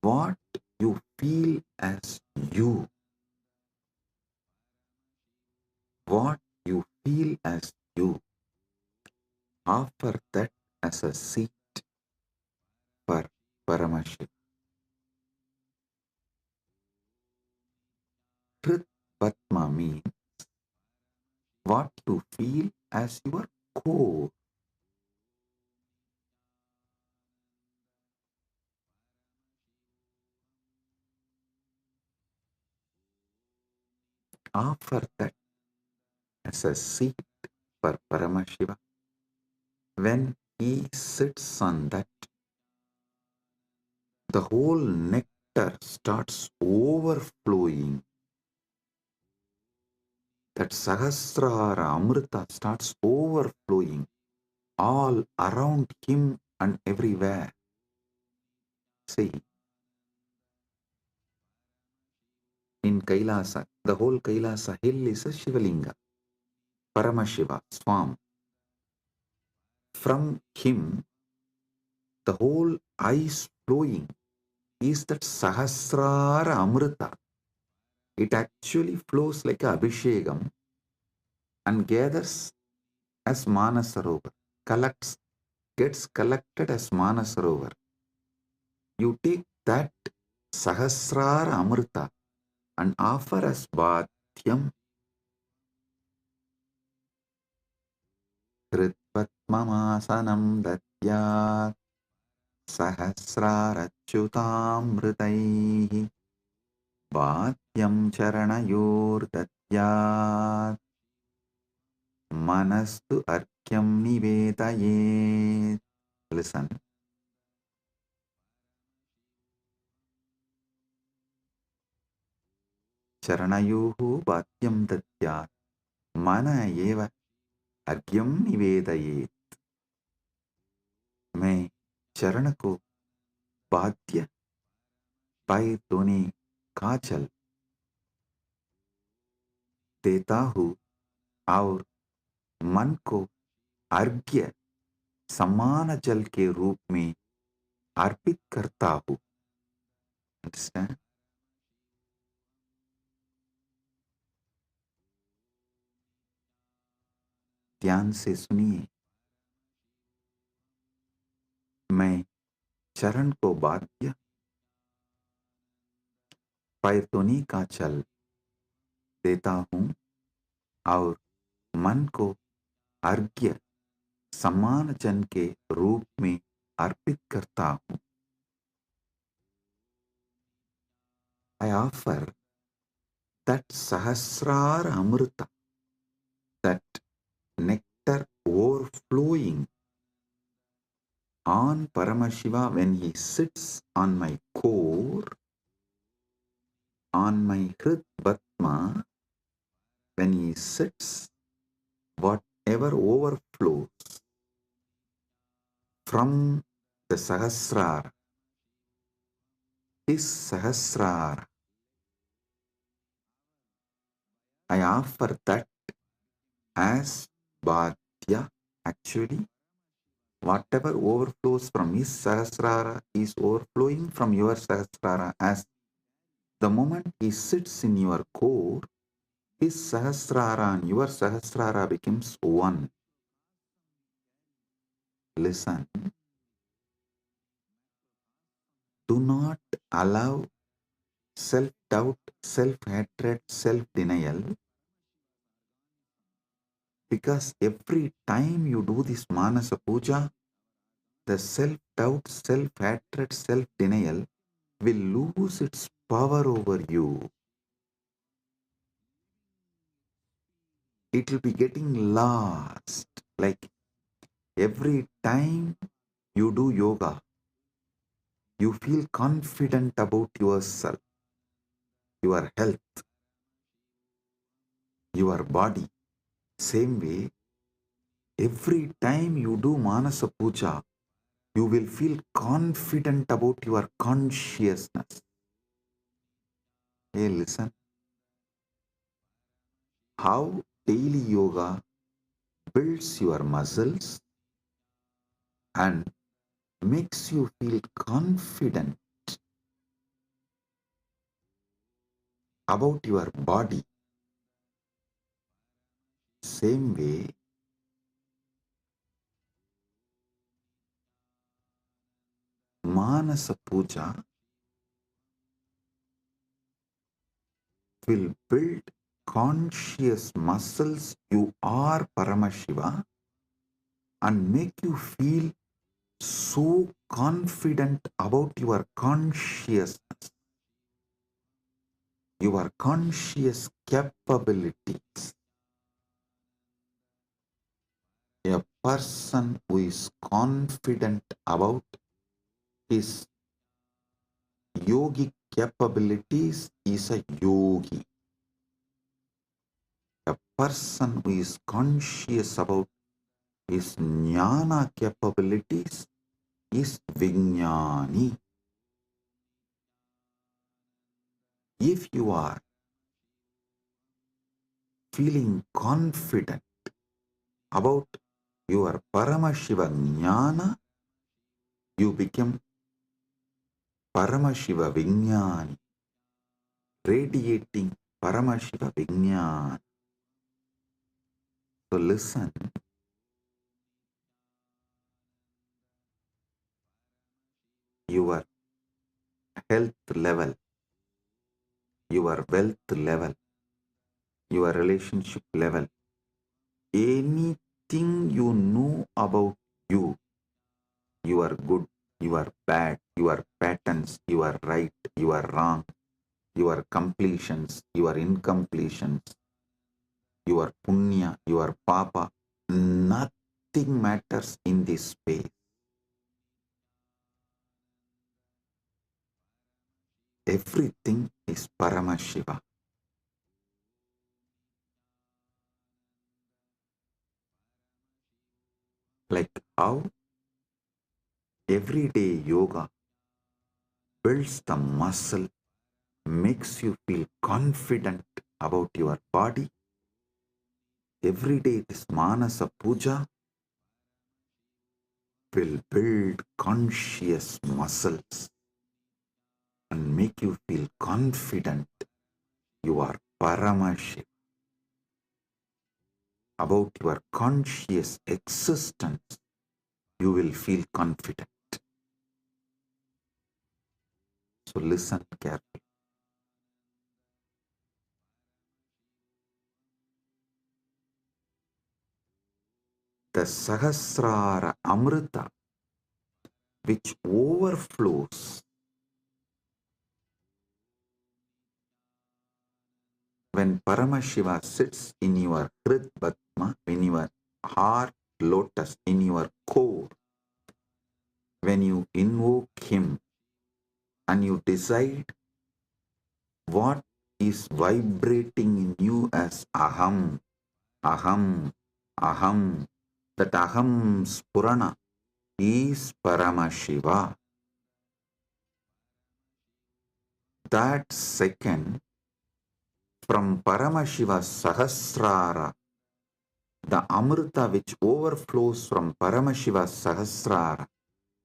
What you feel as you, what you feel as you, offer that as a seat for Paramashiva. Hrit Patma means what to feel as your core. Offer that as a seat for Paramashiva. When he sits on that, the whole nectar starts overflowing. That Sahasrara Amrita starts overflowing all around him and everywhere. See, in Kailasa, the whole Kailasa hill is a Shivalinga, Paramashiva, Swam. From him, the whole ice flowing is that Sahasrara Amrita. It actually flows like a Abhishekam and gathers as Manasarovar, gets collected as Manasarovar. You take that Sahasrara Amrita and offer as Bhatyam. Kritvatmamasanam datyat Sahasrarachyutamritaihi Bhatyam charanayor datyat Manastu arkyam nivedayet. Listen. Charanayuhu bhatyam datyat mana eva argyam nivedayet. मैं चरण को बाध्य पाए दोने काजल देता हूँ और मन को अर्घ्य समान जल के रूप में अर्पित करता हूँ. Understand? ध्यान से सुनिए. मैं चरण को बाध्य पैरतोनी का चल देता हूँ और मन को अर्घ्य समान जन के रूप में अर्पित करता हूँ. I offer that Sahasrara Amrita, that nectar overflowing on Paramashiva when he sits on my core, on my Hrit Bhatma, when he sits, whatever overflows from the Sahasrara, his Sahasrara, I offer that as Bhadya. Actually, whatever overflows from his Sahasrara is overflowing from your Sahasrara. As the moment he sits in your core, his Sahasrara and your Sahasrara becomes one. Listen. Do not allow self-doubt, self-hatred, self-denial, because every time you do this Manasa Puja, the self-doubt, self-hatred, self-denial will lose its power over you. It will be getting lost. Like every time you do yoga, you feel confident about yourself, your health, your body. Same way, every time you do Manasa Puja, you will feel confident about your consciousness. Hey, listen. How daily yoga builds your muscles and makes you feel confident about your body. Same way, Manasa Puja will build conscious muscles. You are Paramashiva and make you feel so confident about your consciousness, your conscious capabilities. A person who is confident about his yogic capabilities is a yogi. A person who is conscious about his jnana capabilities is Vijnani. If you are feeling confident about your Paramashiva jnana, you become Paramashiva Vijnani, radiating Paramashiva Vijnani. So listen, your health level, your wealth level, your relationship level, anything you know about you, you are good, you are bad, your patterns, you are right, you are wrong, your completions, your incompletions, your punya, your papa, nothing matters in this space. Everything is Paramashiva. Like how everyday yoga builds the muscle, makes you feel confident about your body. Every day this Manasa Puja will build conscious muscles and make you feel confident you are Paramashiva. About your conscious existence, you will feel confident. So listen carefully. The Sahasrara Amrita, which overflows when Paramashiva sits in your Hrid Padma, in your heart lotus, in your core, when you invoke him and you decide what is vibrating in you as Aham, Aham, Aham, that Aham Spurana is Paramashiva. That second, from Paramashiva Sahasrara, the Amrita which overflows from Paramashiva Sahasrara,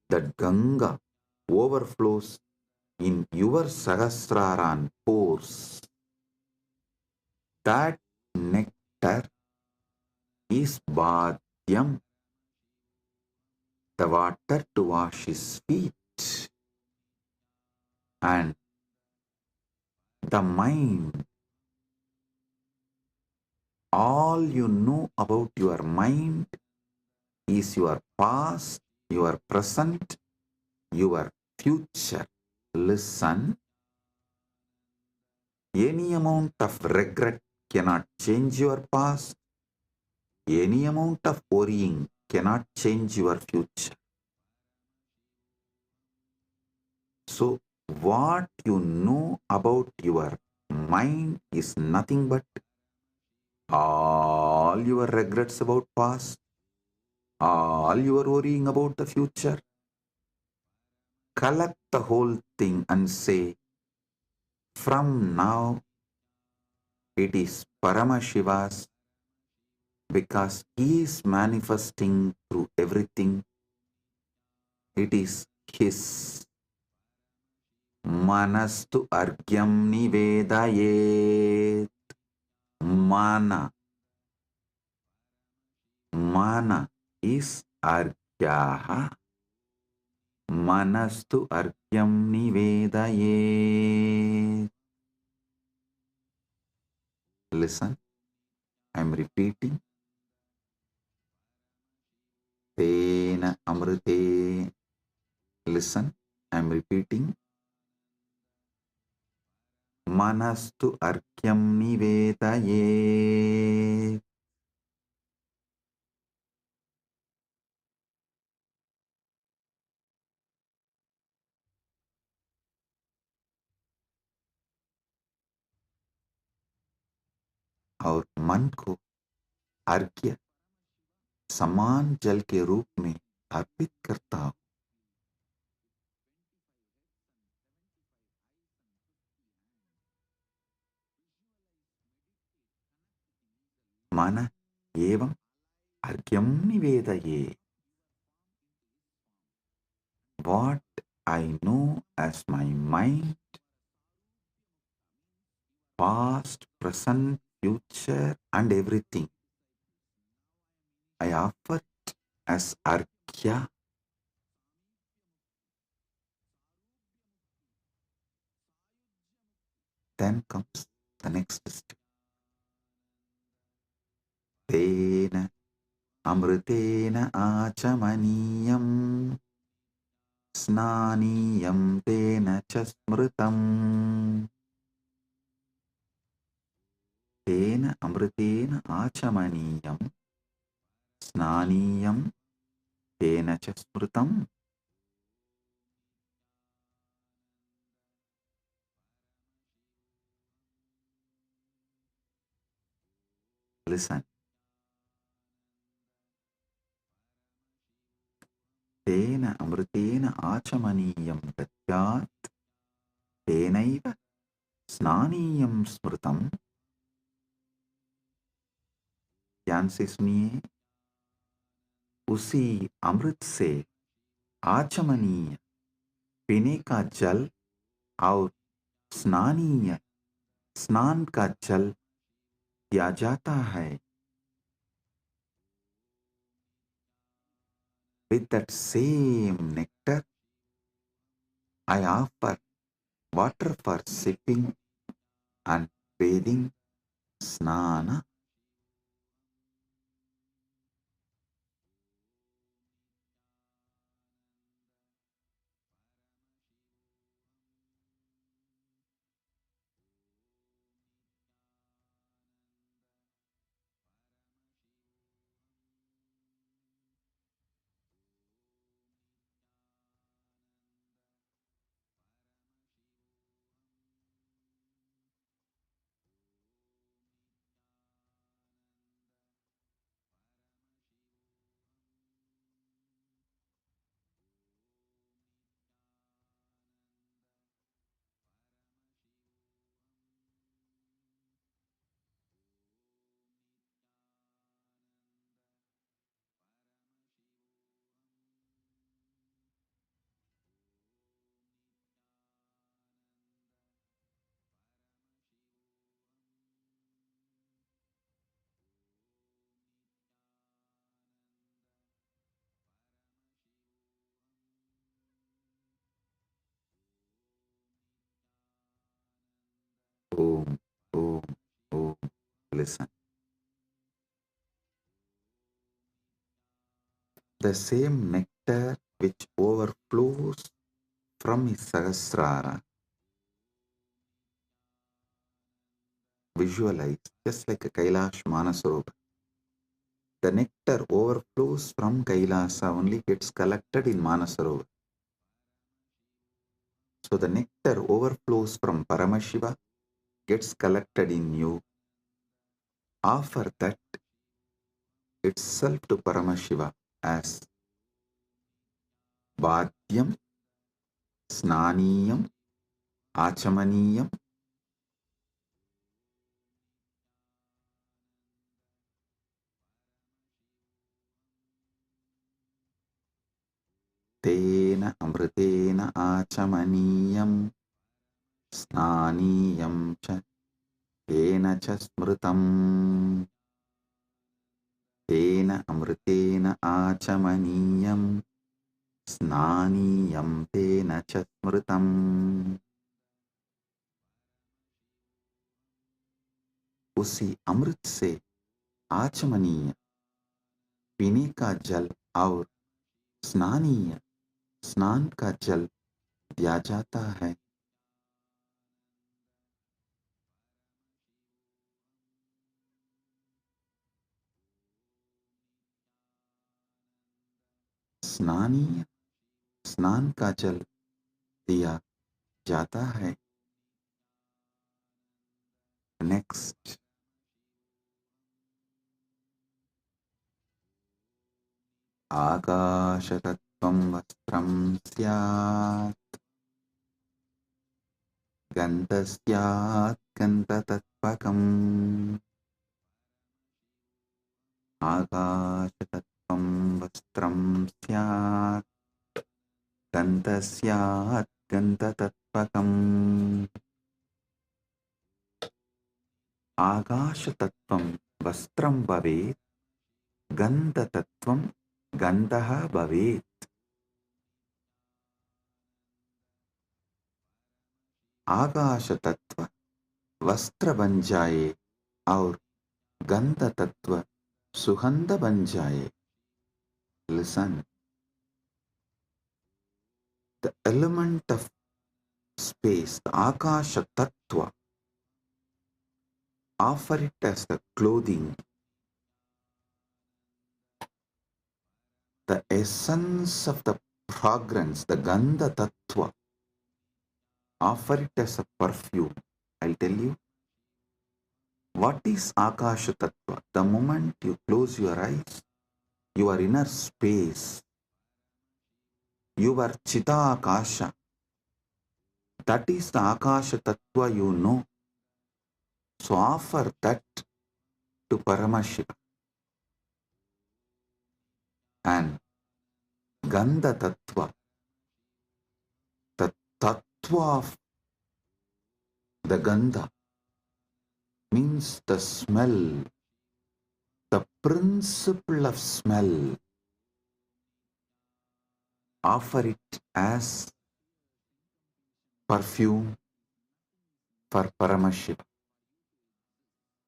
that Ganga overflows in your Sahasrara and pores. That nectar is Bhadyam, the water to wash his feet. And the mind, all you know about your mind is your past, your present, your future. Listen, any amount of regret cannot change your past. Any amount of worrying cannot change your future. So, what you know about your mind is nothing but all your regrets about past, all your worrying about the future. Collect the whole thing and say, from now it is Paramashiva's, because he is manifesting through everything. It is his. Manastu argyam nivedayet. Mana. Mana is argyaha. Manastu argyam nivedayet. Listen, I'm repeating. Tena amrite. Listen, I'm repeating. Manastu arkyam nivetaye. और मन को अर्घ्य समान जल के रूप में अर्पित करता हूं। मन एवं अर्घ्यम निवेदये। What I know as my mind, past, present, future, and everything, I offer it as arghya. Then comes the next step. Tena amritena achamaniyam snaniyam tena chasmritam. Tena amritena achamaniyam snaniyam tena chasmritam. Listen. Tena amritena achamaniyam datyat tenaiva snaniyam smritam. ध्यान से सुनिए। उसी अमृत से आचमनीय पीने का जल और स्नानीय स्नान का जल दिया जाता है। With that same nectar, I offer water for sipping and bathing, snana. Om, Om, Om. Listen. The same nectar which overflows from his Sahasrara, visualize just like a Kailash Manasarovar. The nectar overflows from Kailasa, only gets collected in Manasarovar. So the nectar overflows from Paramashiva, gets collected in you. Offer that itself to Paramashiva as Vadhyam, Snaniyam, Achamaniyam. Tena amritena achamaniyam snaniyam cha tena cha smritam. Tena amritena achamaniyam snaniyam tena cha smritam. उसी अमृत से आचमनीय पीने का जल और स्नानीय स्नान का जल दिया जाता है। स्नानीय स्नान का जल दिया जाता है। नेक्स्ट, आकाशतत्त्वं वस्त्रं स्यात् गन्धस्यात् गन्धतत्त्वकम्। आकाशतत्त्वं वस्त्रं स्यात् गन्धस्यात् गन्धतत्त्वकम्। आकाशतत्त्वं वस्त्रं भवेत्, गन्धतत्त्वं गन्धः भवेत्। आकाश तत्व वस्त्र बन जाए और गंध तत्व सुगंध बन जाए। Listen, the element of space, the Akasha Tattva, offer it as the clothing, the essence of the fragrance, the Gandha Tattva, offer it as a perfume. I'll tell you, what is Akasha Tattva? The moment you close your eyes, your inner space, your Chita Akasha, that is the Akasha Tattva you know. So offer that to Paramashiva. And Gandha Tattva, the Tattva of the Gandha, means the smell, the principle of smell. Offer it as perfume for Paramashiva.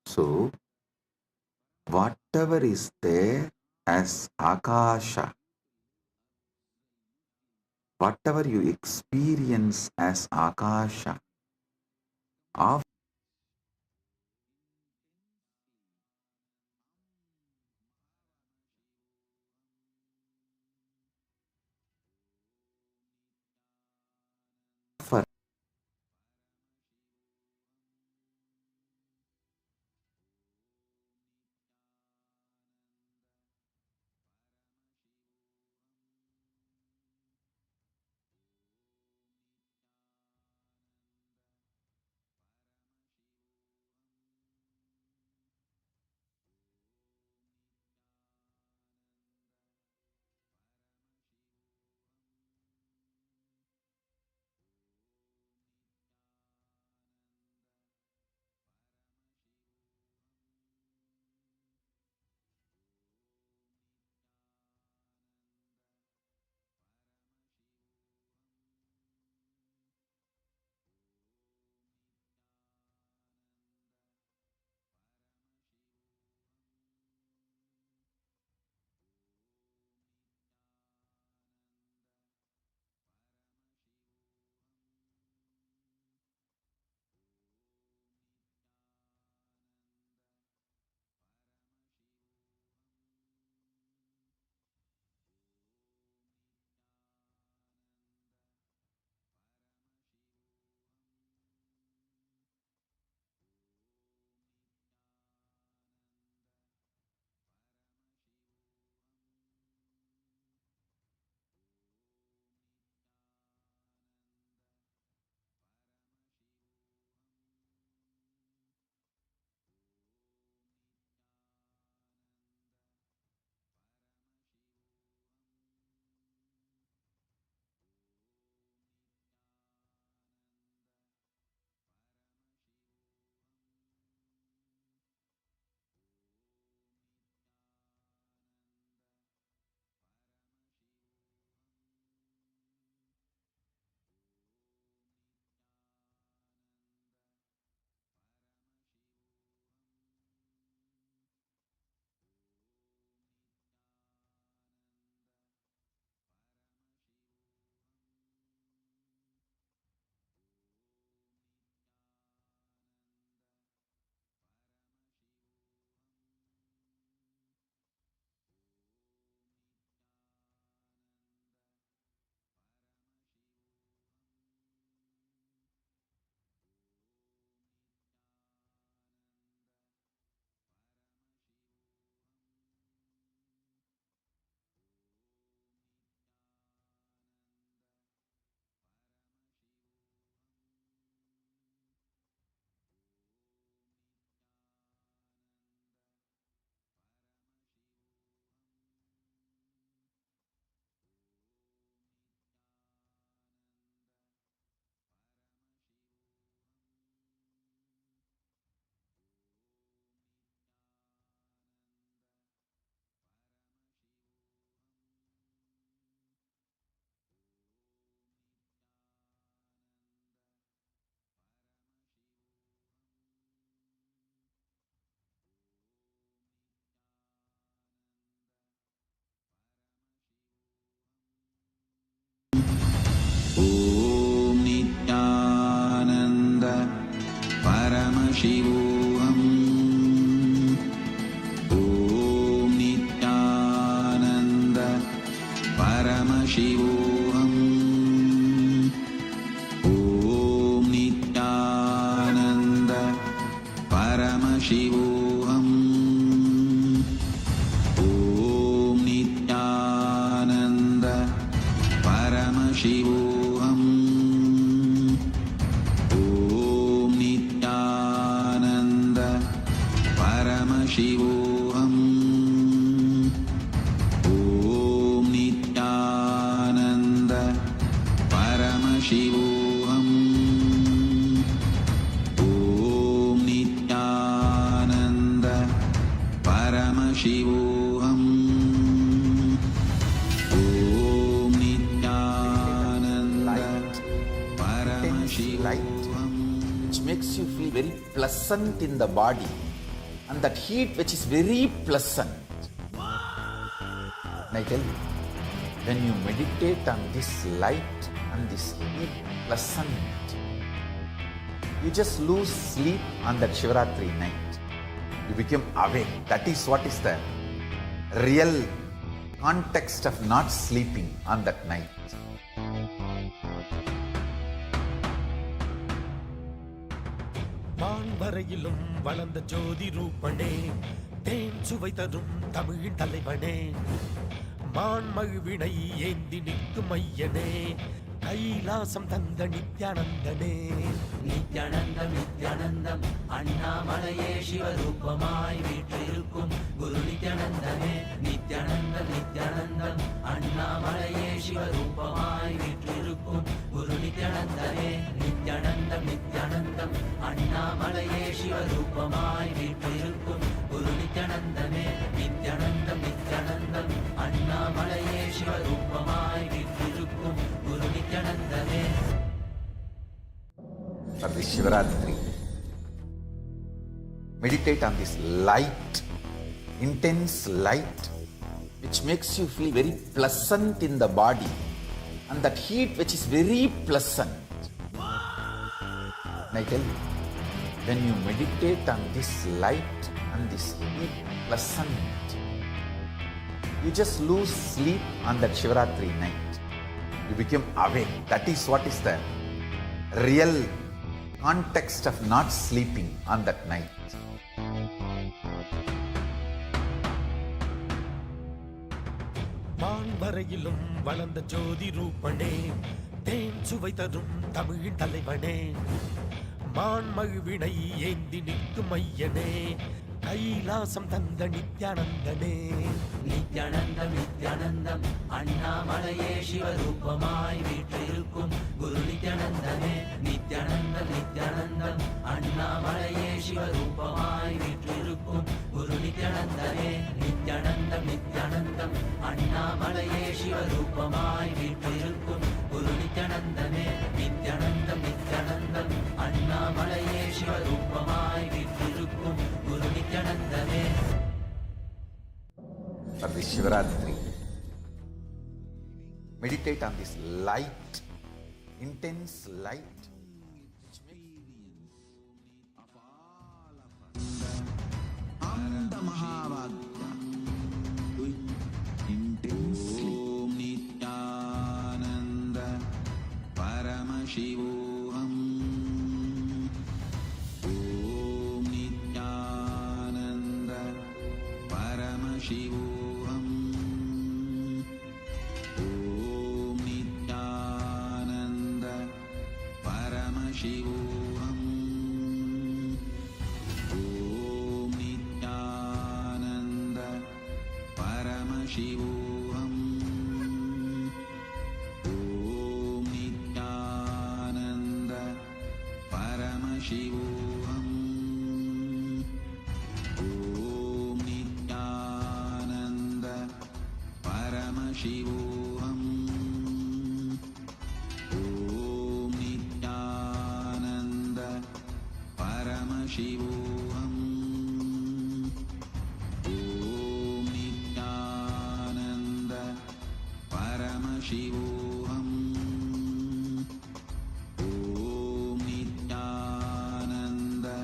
So, whatever is there as Akasha, whatever you experience as Akasha, offer Paramashivoham. Om Nithyananda Paramashivoham. Om Nithyananda Paramashivoham. Om Nithyananda Paramashivoham. Om Nithyananda Paramashivoham. Om Nithyananda Paramashivoham. Which makes you feel very pleasant in the body, and that heat which is very pleasant. And I tell you, when you meditate on this light and this heat pleasant, you just lose sleep on that Shivaratri night. You become awake. That is what is the real context of not sleeping on that night. வான்வரையிலும் வளர்ந்த ஜோதி ரூபனே, தேன் சுவை தரும் தமிழின் தலைவனே, மான்மகிழ்வினை ஏந்தி நிற்கும் ஐயனே, கைலாசம் தந்த நித்யானந்தனே. நித்யானந்தம் நித்யானந்தம் அண்ணாமலையே சிவரூபமாய் வீற்றிருக்கும் குரு நித்யானந்தமே. நித்யானந்தம் நித்யானந்தம் அண்ணாமலையே சிவரூபமாய் வீற்றிருக்கும் குரு நித்யானந்தமே. நித்யானந்தம் நித்யானந்தம் அண்ணாமலையே சிவரூபமாய் வீற்றிருக்கும் குரு நித்யானந்தமே. நித்யானந்தம் நித்யானந்தம் அண்ணாமலையே சிவரூபமாய் வீற்றிருக்கும் குரு நித்யானந்தமே. For this Shivaratri, meditate on this light, intense light, which makes you feel very pleasant in the body, and that heat which is very pleasant. And I tell you, when you meditate on this light and this heat pleasant, you just lose sleep on that Shivaratri night. You become awake. That is what is the real context of not sleeping on that night. வான்வரையிலும் வளர்ந்த ஜோதி ரூபனே, தேன் சுவை தரும் தமிழின் தலைவனே, மான்மகிழ்வினை ஏந்தி நிற்கும் ஐயனே, கைலாசம் தந்த நித்யானந்தனே. நித்யானந்தம் நித்யானந்தம் அண்ணாமலையே சிவரூபமாய் வீற்றிருக்கும் குரு நித்யானந்தமே. நித்யானந்தம் நித்யானந்தம் அண்ணாமலையே சிவரூபமாய் வீற்றிருக்கும் குரு நித்யானந்தமே. நித்யானந்தம் நித்யானந்தம் அண்ணாமலையே சிவரூபமாய் வீற்றிருக்கும் குரு நித்யானந்தமே. நித்யானந்தம் நித்யானந்தம் அண்ணாமலையே சிவரூபமாய் வீற்றிருக்கும் குரு நித்யானந்தமே. For this Shivaratri, meditate on this light, intense light, which Amda Mahavagya. Do it intensely. Om Nithyananda Paramashivoham. Om Nithyananda Paramashivoham. Om Nithyananda Paramashivoham. Om Nithyananda Paramashivoham. Om Nithyananda Paramashivoham. Om Nithyananda Paramashivoham. Om Nithyananda Paramashivoham. Om Nithyananda Paramashivoham. Om Nithyananda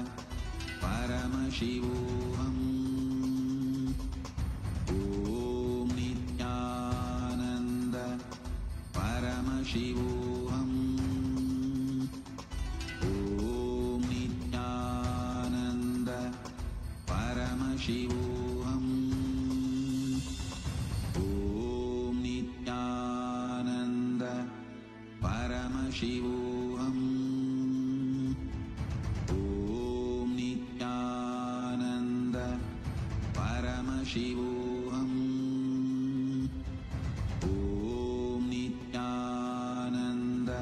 Paramashivoham. Om Nithyananda Paramashivoham. Om Nithyananda Paramashivoham. Om Nithyananda Paramashivoham. Om Nithyananda Paramashivoham. Om Nithyananda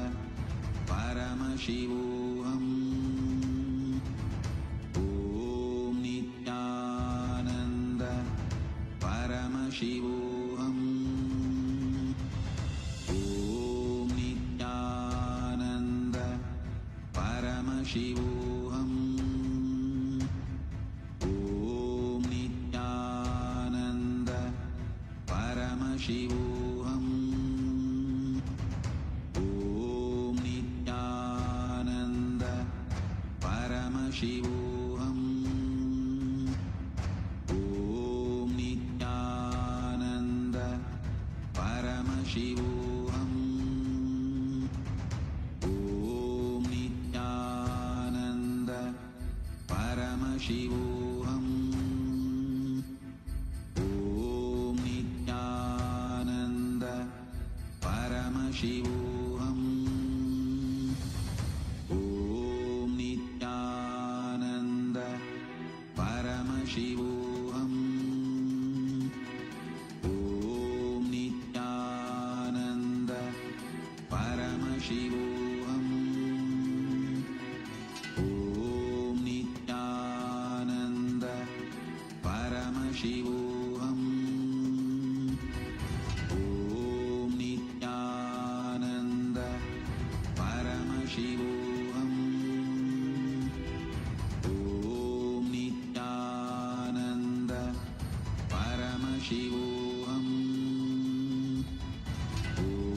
Paramashivoham. Om Nithyananda Paramashivoham. Om Nithyananda Paramashivoham. Om Nithyananda Paramashivoham. Om Nithyananda Paramashivoham. Om Nithyananda Paramashivoham. Om Nithyananda Paramashivoham. Om Nithyananda Paramashivoham. Om Nithyananda Paramashivoham. Om Nithyananda Paramashivoham. Om Nithyananda Paramashivoham. Om Nithyananda Paramashivoham. Om Nithyananda Paramashivoham.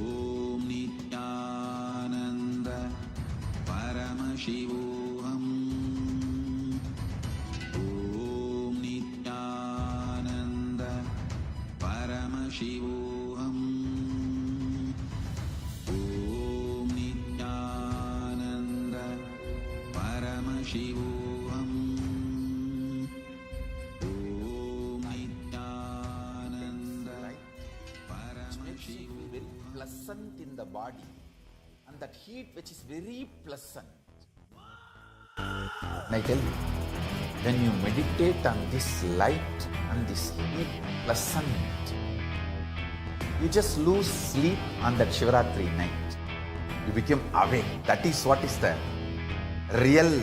Om Nithyananda Paramashivoham. Om Nithyananda Paramashivoham. Om Nithyananda Paramashivoham. Om Nithyananda Which makes you feel very Paramashivoham. pleasant in the body, and that heat which is very pleasant. And I tell you, when you meditate on this light and this heat pleasant, you just lose sleep on that Shivaratri night. You become awake. That is what is the real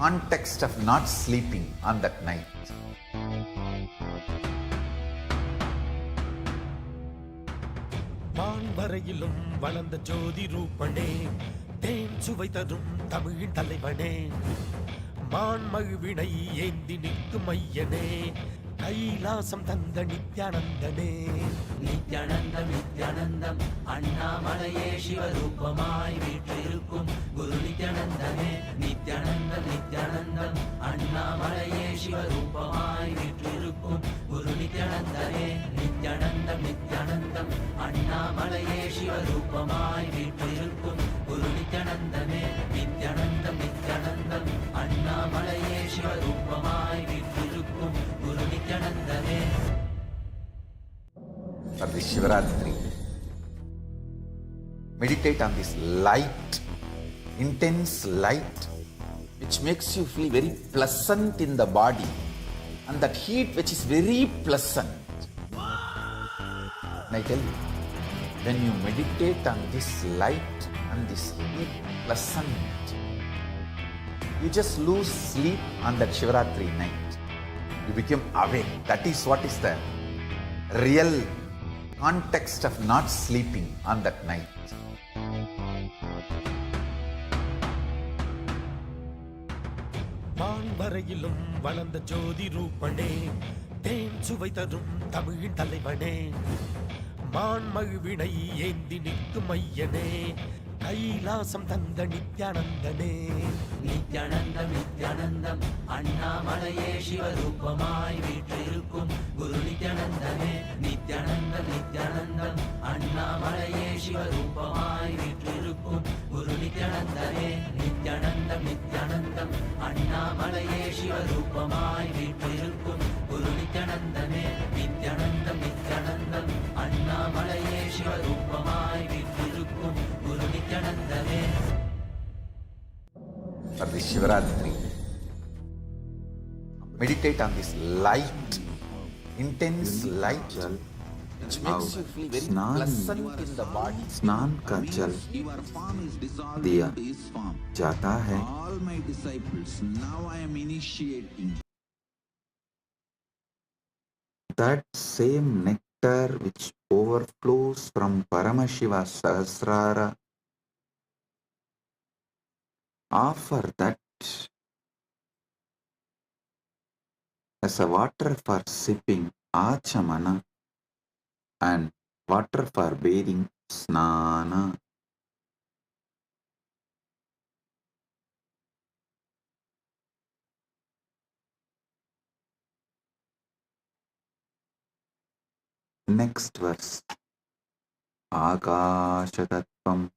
context of not sleeping on that night. வான்வரையிலும் வளர்ந்த ஜோதி ரூபனே, தேன் சுவை தரும் தமிழின் தலைவனே, மான்மகிழ்வினை ஏந்தி நிற்கும் ஐயனே, கைலாசம் தந்த நித்யானந்தனே. நித்யானந்தம் நித்யானந்தம் அண்ணாமலையே சிவரூபமாய் வீற்றிருக்கும் குரு நித்யானந்தமே. நித்யானந்தம் நித்யானந்தம் அண்ணாமலையே சிவரூபமாய் வீற்றிருக்கும் குரு நித்யானந்தமே. நித்யானந்தம் நித்யானந்தம் அண்ணாமலையே சிவரூபமாய் வீற்றிருக்கும் குரு நித்யானந்தமே. நித்யானந்தம் நித்யானந்தம் அண்ணாமலையே சிவரூபமாய் வீற்றிருக்கும் குரு நித்யானந்தமே. For this Shivaratri, meditate on this light, intense light, which makes you feel very pleasant in the body, and that heat which is very pleasant. And I tell you, when you meditate on this light and this heat pleasant, you just lose sleep on that Shivaratri night. You become awake. That is what is the real context of not sleeping on that night. வான்வரையிலும் வளர்ந்த ஜோதி ரூபனே, தேன் சுவை தரும் தமிழின் தலைவனே, மான்மகிழ்வினை ஏந்தி நிற்கும் ஐயனே, கைலாசம் தந்த நித்யானந்தனே. நித்யானந்தம் நித்யானந்தம் அண்ணாமலையே சிவரூபமாய் வீற்றிருக்கும் குரு நித்யானந்தமே. நித்யானந்தம் நித்யானந்தம் அண்ணாமலையே சிவரூபமாய் வீற்றிருக்கும் குரு நித்யானந்தமே. நித்யானந்தம் நித்யானந்தம் அண்ணாமலையே சிவரூபமாய் வீற்றிருக்கும் Shivaratri. Meditate on this light, intense light, which makes you feel very pleasant in the body. स्नान का जल दिया जाता है. All my disciples, now I am initiating. That same nectar which overflows from Paramashiva Sahasrara, offer that as a water for sipping, Achamana, and water for bathing, Snana. Next verse. Akashatattvam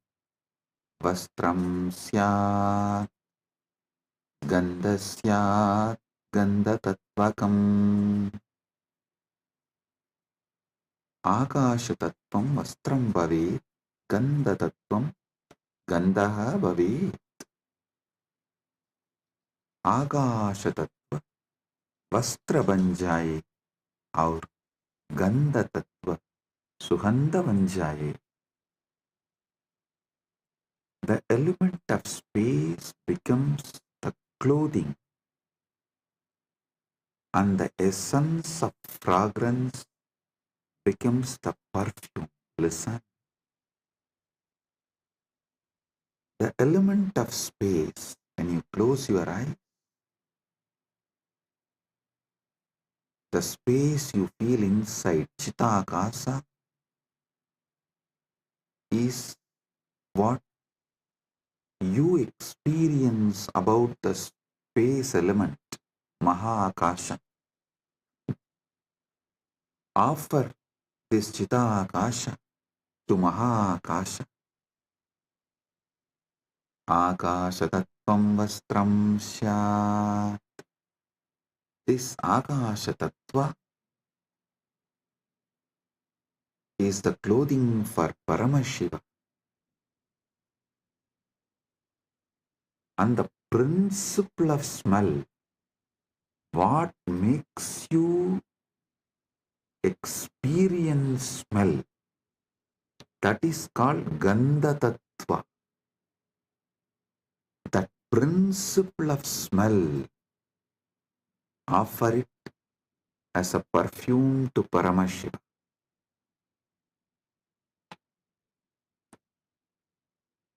vastram syat gandasyat gandatattvakam. Akashatattvam vastram bhavet gandatattvam gandaha bhavet. आकाशतत्व वस्त्र बन जाए और गंध तत्व सुगंध बन जाए. The element of space becomes the clothing and the essence of fragrance becomes the perfume. Listen. The element of space, when you close your eyes, the space you feel inside Chitakasa is what you experience about the space element, Mahakasha. Offer this Chitakasha to Mahakasha. Akashatattvam vastram syat. This Akashatattva is the clothing for Paramashiva. And the principle of smell, what makes you experience smell, that is called Gandha Tattva. That principle of smell, offer it as a perfume to Paramashiva.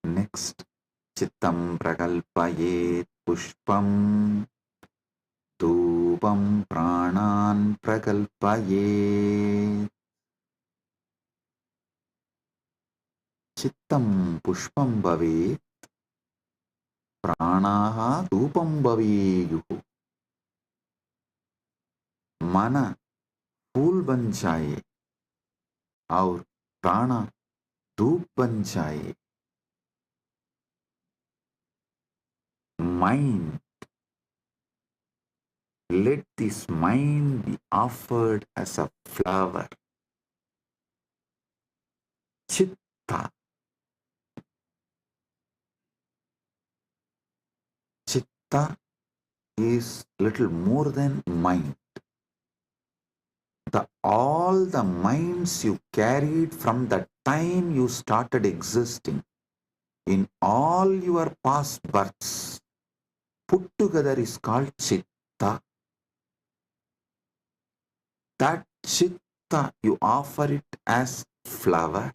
Next, Chittam prakalpayet pushpam dhupam pranan prakalpayet. Chittam pushpam bhavet pranaha dhupam bhaveyuhu. Mana फूल बन जाए और प्राणा धूप बन जाए. Mind, let this mind be offered as a flower. Chitta. Chitta is little more than mind. All the minds you carried from the time you started existing in all your past births put together is called Chitta. That Chitta, you offer it as flower.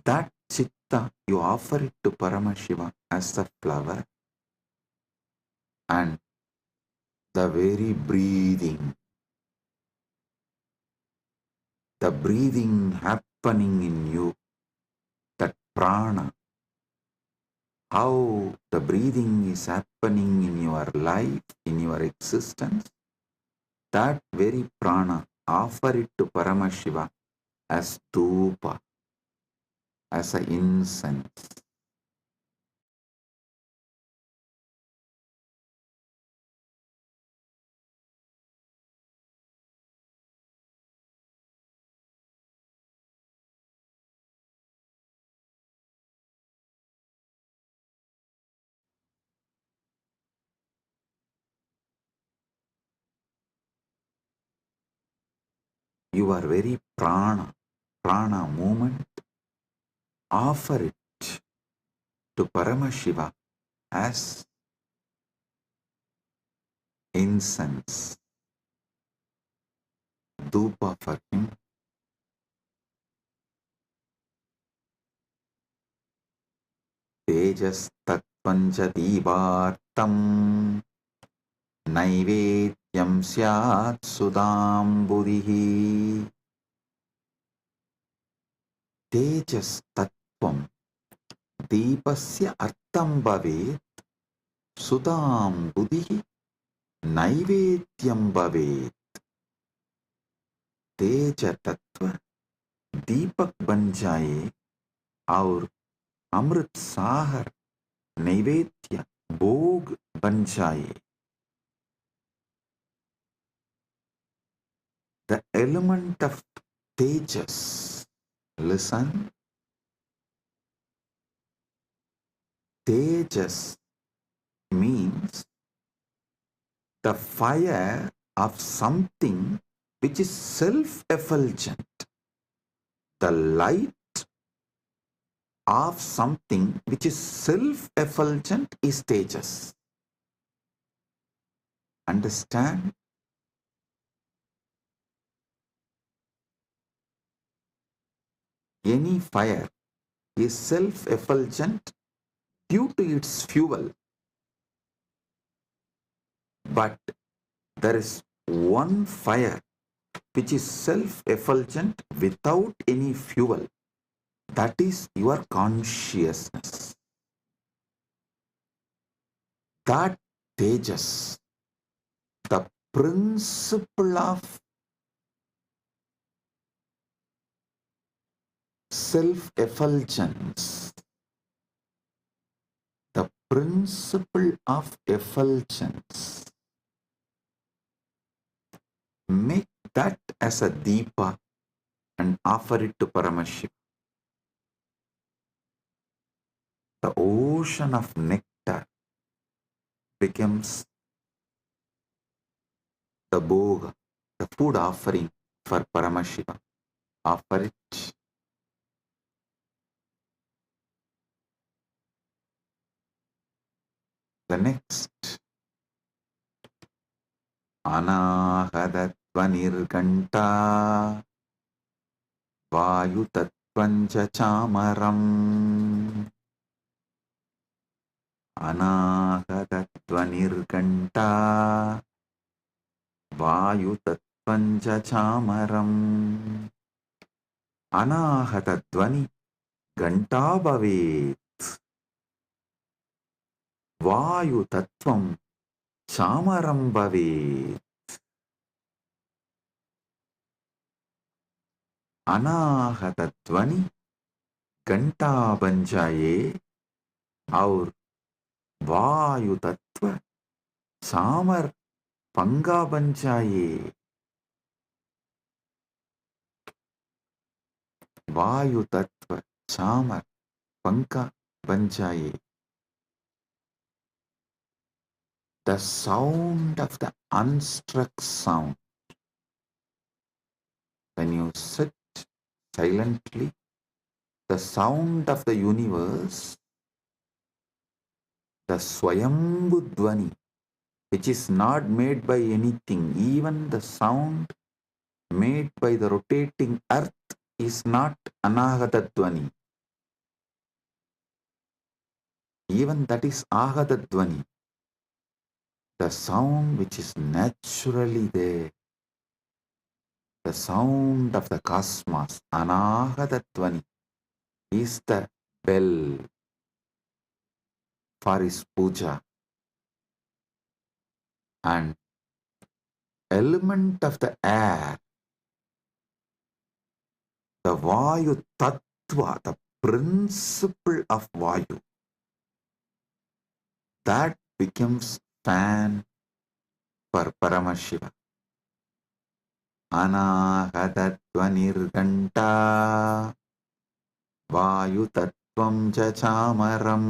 That Chitta, you offer it to Paramashiva as a flower. And the very breathing, the breathing happening in you, that prana, how the breathing is happening in your life, in your existence, that very prana, offer it to Paramashiva as dhupa, as an incense. your very prana movement, offer it to Paramashiva as incense, dhupa for him. Tejas tattvanja divartam naivedyam syat sudambudihi. Tejas tattvam deepasya artham bhavet sudambudihi naivedyam bhavet. तेज तत्व दीपक बन जाए और अमृत सागर नैवेद्य भोग बन जाए. The element of tejas, listen, tejas means the fire of something which is self-effulgent, the light of something which is self-effulgent is tejas. Understand? Any fire is self-effulgent due to its fuel. But there is one fire which is self-effulgent without any fuel. That is your consciousness. That tejas, the principle of self-effulgence, the principle of effulgence, make that as a deepa and offer it to Paramashiva. The ocean of nectar becomes the bhoga, the food offering for Paramashiva. Offer it. The next, Anahadatvanirganta Vayutatvanja chamaram. Anahadatvanirganta Vayutatvanja chamaram. Anahatattvani ganta bhavet. Vayu tattvam chamaram bhavet. अनाहतध्वनि घंटा बन जाए और वायु तत्व चामर पंगा बन जाए. वायु तत्व चामर पंखा बन जाए. The sound of the unstruck sound. When you sit silently, the sound of the universe, the Swayambhu Dvani, which is not made by anything, even the sound made by the rotating earth is not Anahata Dvani. Even that is Ahata Dvani. The sound which is naturally there, the sound of the cosmos, Anahata Dvani, is the bell for his puja. And element of the air, the Vayu Tattva, the principle of Vayu, that becomes fan for Paramashiva. Anahatatvanirganta Vayu Tattvam Chachamaram.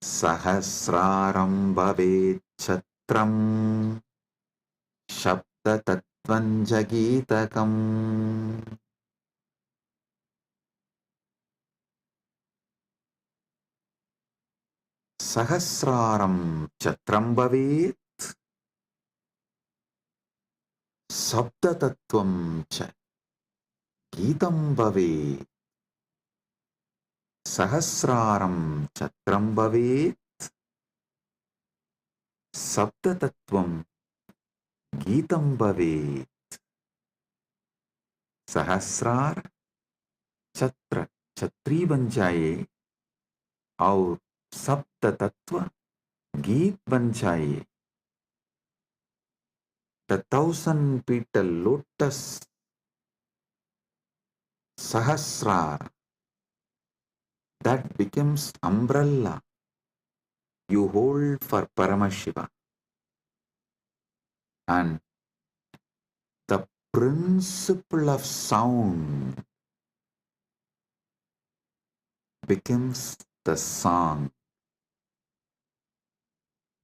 Sahasraram Bhavet Chat स्तोत्रम् शब्दतत्त्वं च गीतकम् सहस्रारं छत्रं भवेत् शब्दतत्त्वं च गीतं भवेत् सहस्रारं छत्रं भवेत् शब्दतत्त्वं गीतं भवेत् सहस्रार छत्र छत्री बन जाए और सप्त तत्व गीत बन जाए the 1,000 petal lotus sahasrar that becomes umbrella you hold for Paramashiva, and the principle of sound becomes the song.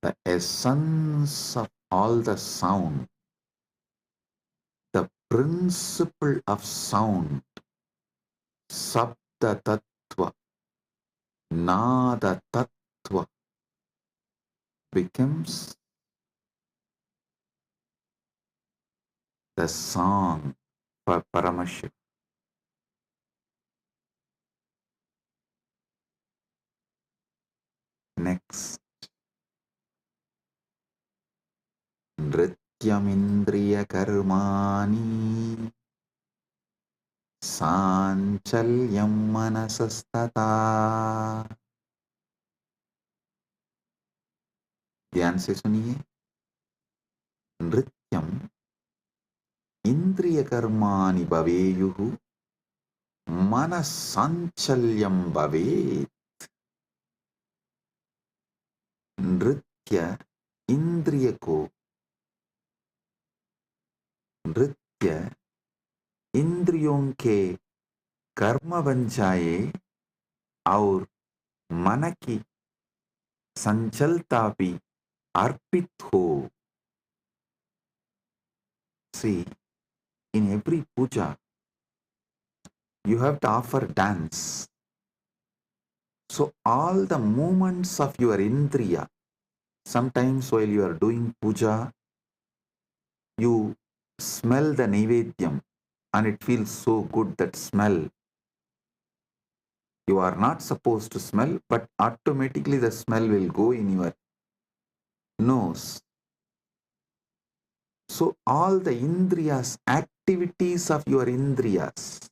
The essence of all the sound, the principle of sound, Sabda Tattva, Nada Tattva, becomes the song for Paramashiva. Next, Nrityamindriya Karmani Sanchalyam Manasastata. ध्यान से सुनिए. नृत्यम इंद्रिय कर्माणि भवेयुः मनस्साञ्चल्यं भवेत्. नृत्य इंद्रिय को नृत्य इंद्रियों के कर्म बन जाए और मन की संचलता भी अर्पित हो. See, in every puja, you have to offer dance. So all the movements of your indriya, sometimes while you are doing puja, you smell the naivedyam and it feels so good, that smell. You are not supposed to smell, but automatically the smell will go in your nose. So all the indriyas, activities of your indriyas,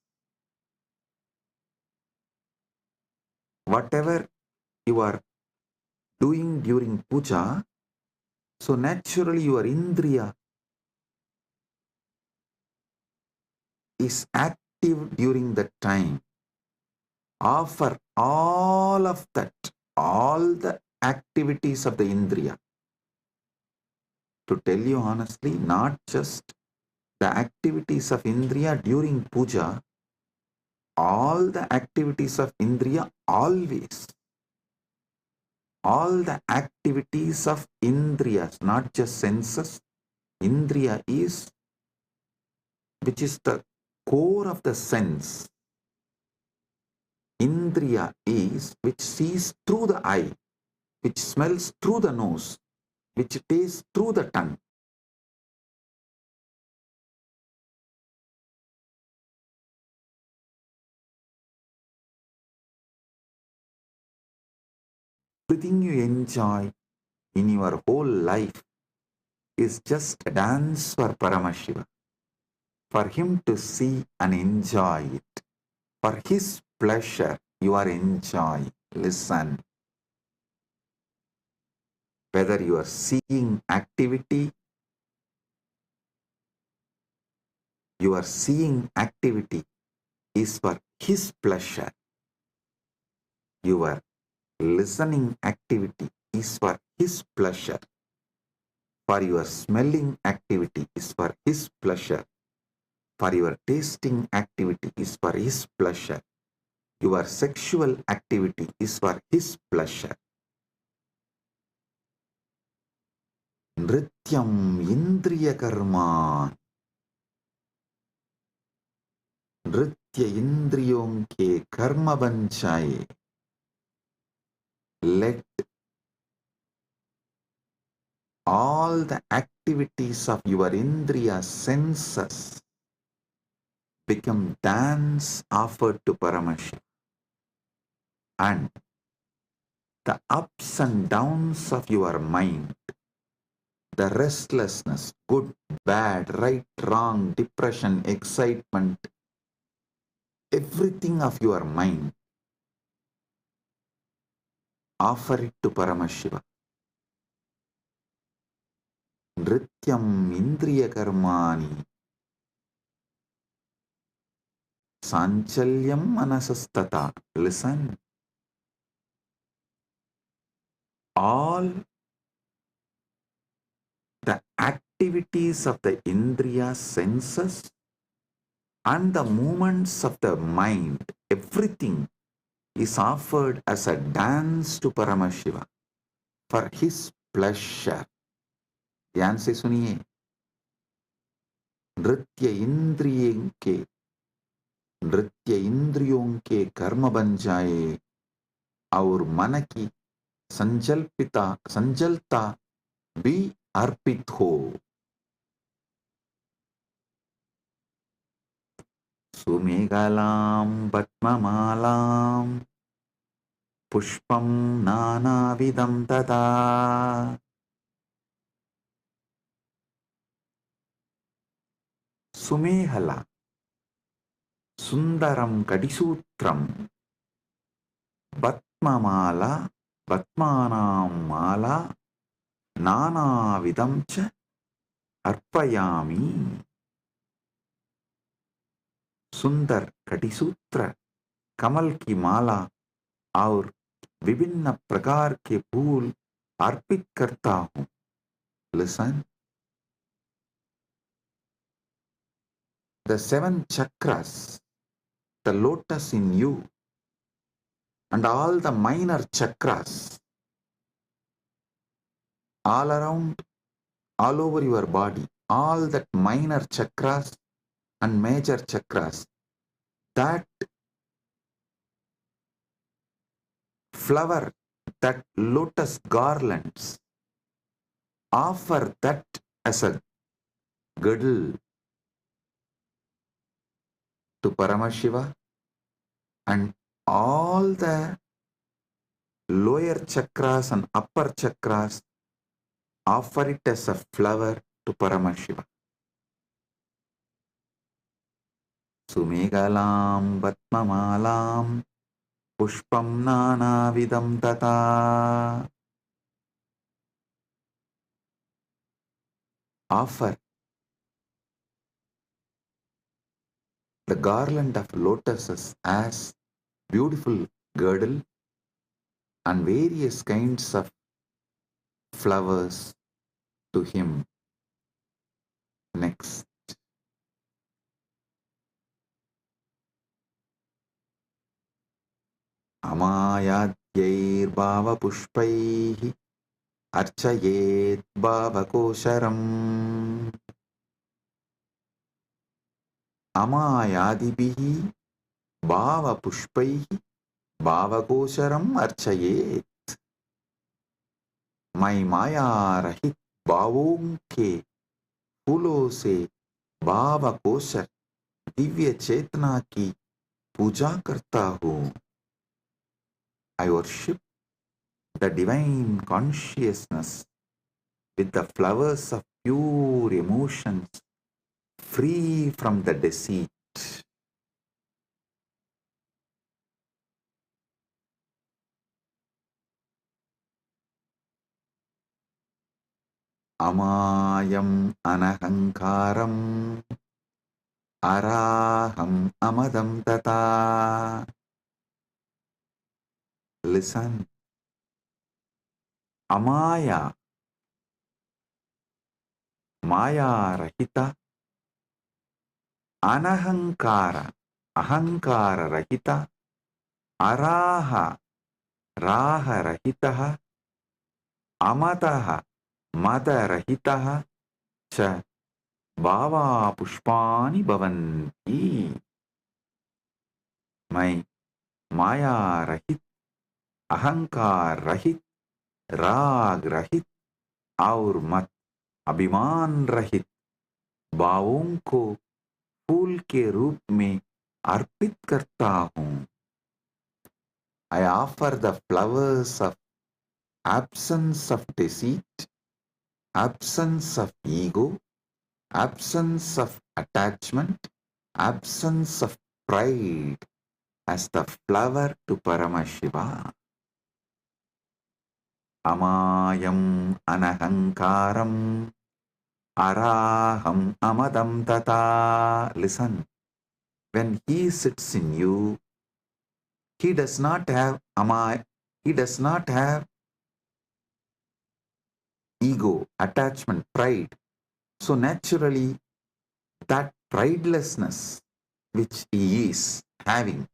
whatever you are doing during puja, so naturally your indriya is active during that time. Offer all of that, all the activities of the indriya. To tell you honestly, not just the activities of indriya during puja, all the activities of indriya always. All the activities of indriyas, not just senses. Indriya is, which is the core of the sense. Indriya is which sees through the eye, which smells through the nose, which tastes through the tongue. Everything you enjoy in your whole life is just a dance for Paramashiva, for him to see and enjoy it. For his pleasure, you are enjoying. Listen. Whether you are seeing activity, your seeing activity is for his pleasure. Your listening activity is for his pleasure. For your smelling activity is for his pleasure. For your tasting activity is for his pleasure. Your sexual activity is for his pleasure. नृत्यम इंद्रिय कर्मा, नृत्य इंद्रियों के कर्म बन जाए. Let all the activities of your indriya senses become dance offered to Paramashiva, and the ups and downs of your mind, the restlessness, good, bad, right, wrong, depression, excitement, everything of your mind, offer it to Paramashiva. Nrityam indriya karmani sanchalyam manasastata. Listen. All the activities of the indriya senses and the movements of the mind, everything is offered as a dance to Paramashiva for his pleasure. ध्यान से सुनिए. नृत्य इंद्रियों के कर्म बन जाए और मन की संजलता भी अर्पित हो. सुमेघलां पद्ममालां पुष्पं नानाविधं तथा. सुमेहला सुंदरम कटिसूत्रम पद्ममाला पद्मानां माला नानाविधं च अर्पयामि. सुंदर कटिसूत्र, कमल की माला और विभिन्न प्रकार के फूल अर्पित करता हूं. Listen. The 7 chakras, the lotus in you, and all the minor chakras, all around, all over your body, all that minor chakras and major chakras, that flower, that lotus garlands, offer that as a girdle to Paramashiva, and all the lower chakras and upper chakras offer it as a flower to Paramashiva. Sumegalam Vatmamalam Pushpam Nanavidam Tata. Offer the garland of lotuses as beautiful girdle and various kinds of flowers to him. Next. Amayadyir bhava pushpaihi archayet bhava kosharam. Amayadibihi bhava pushpaihi bhava kosharam archayet. मैं माया रहित भावों के फूलों से भाव kosher Divya चेतना की पूजा करता हूँ. I worship the divine consciousness with the flowers of pure emotions, free from the deceit. Amayam anahankaram araham amadam tata. Listen. Amaya, Maya Rahita, Anahankara, Ahankara Rahita, Araha, Raha Rahitaha, Amataha, Madarahitaha cha bhava pushpani bhavanti. My Maya rahit, Ahankar rahit, राग रहित और मत अभिमान रहित भावों को फूल के रूप में अर्पित करता हूँ. I offer the flowers of absence of deceit, absence of ego, absence of attachment, absence of pride as the flower to Paramashiva. Amayam anahankaram araham amadam tata. Listen, when he sits in you, he does not have he does not have ego, attachment, pride. So naturally, that pridelessness which he is having,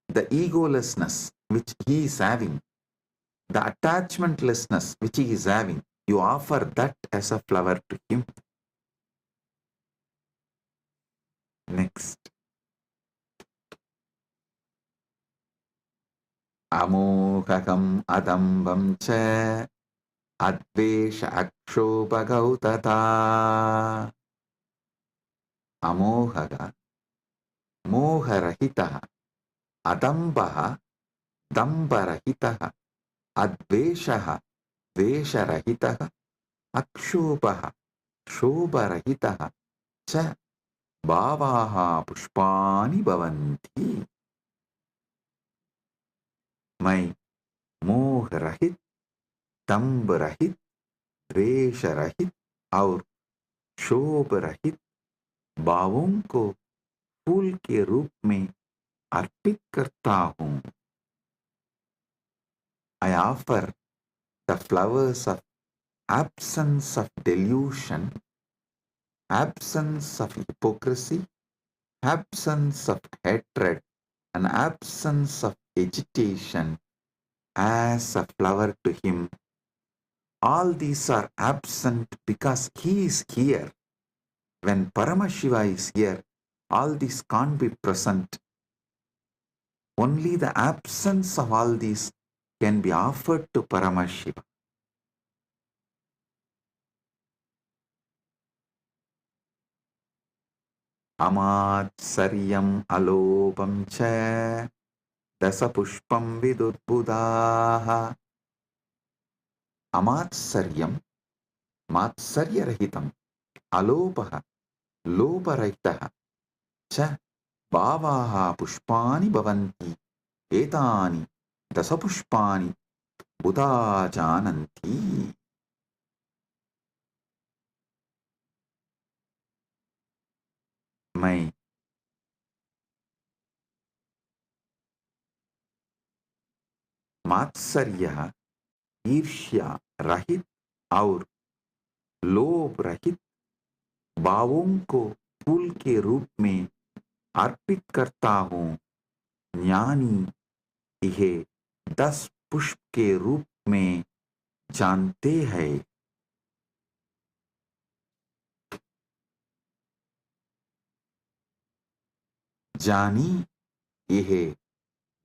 the egolessness which he is having, the attachmentlessness which he is having, you offer that as a flower to him. Next. Amohakam adambam cha advesha akshobhagautata. Amohaga moharahitaha adambaha dambarahitaha adveshaha vesharahitaha akshobhaha shobharahitaha cha bhavaha pushpani bhavanti. My मोह रहित, दंभ रहित, द्वेष रहित और शोभ रहित भावों को फूल के रूप में अर्पित करता हूँ. I offer the flowers of absence of delusion, absence of hypocrisy, absence of hatred, and absence of agitation as a flower to him. All these are absent because he is here. When Paramashiva is here, all these can't be present. Only the absence of all these can be offered to Paramashiva. Amatsaryam alopam cha dasapushpam vidurbudaha. Amatsaryam, matsaryarahitam, alopaha, loparahitaha, cha bhavaha pushpani bhavanti, etani dasapushpani buddha jananti. My मात्सर्य, ईर्ष्या रहित और लोभ रहित भावों को फूल के रूप में अर्पित करता हूँ. ज्ञानी यह 10 पुष्प के रूप में जानते हैं. जानी यह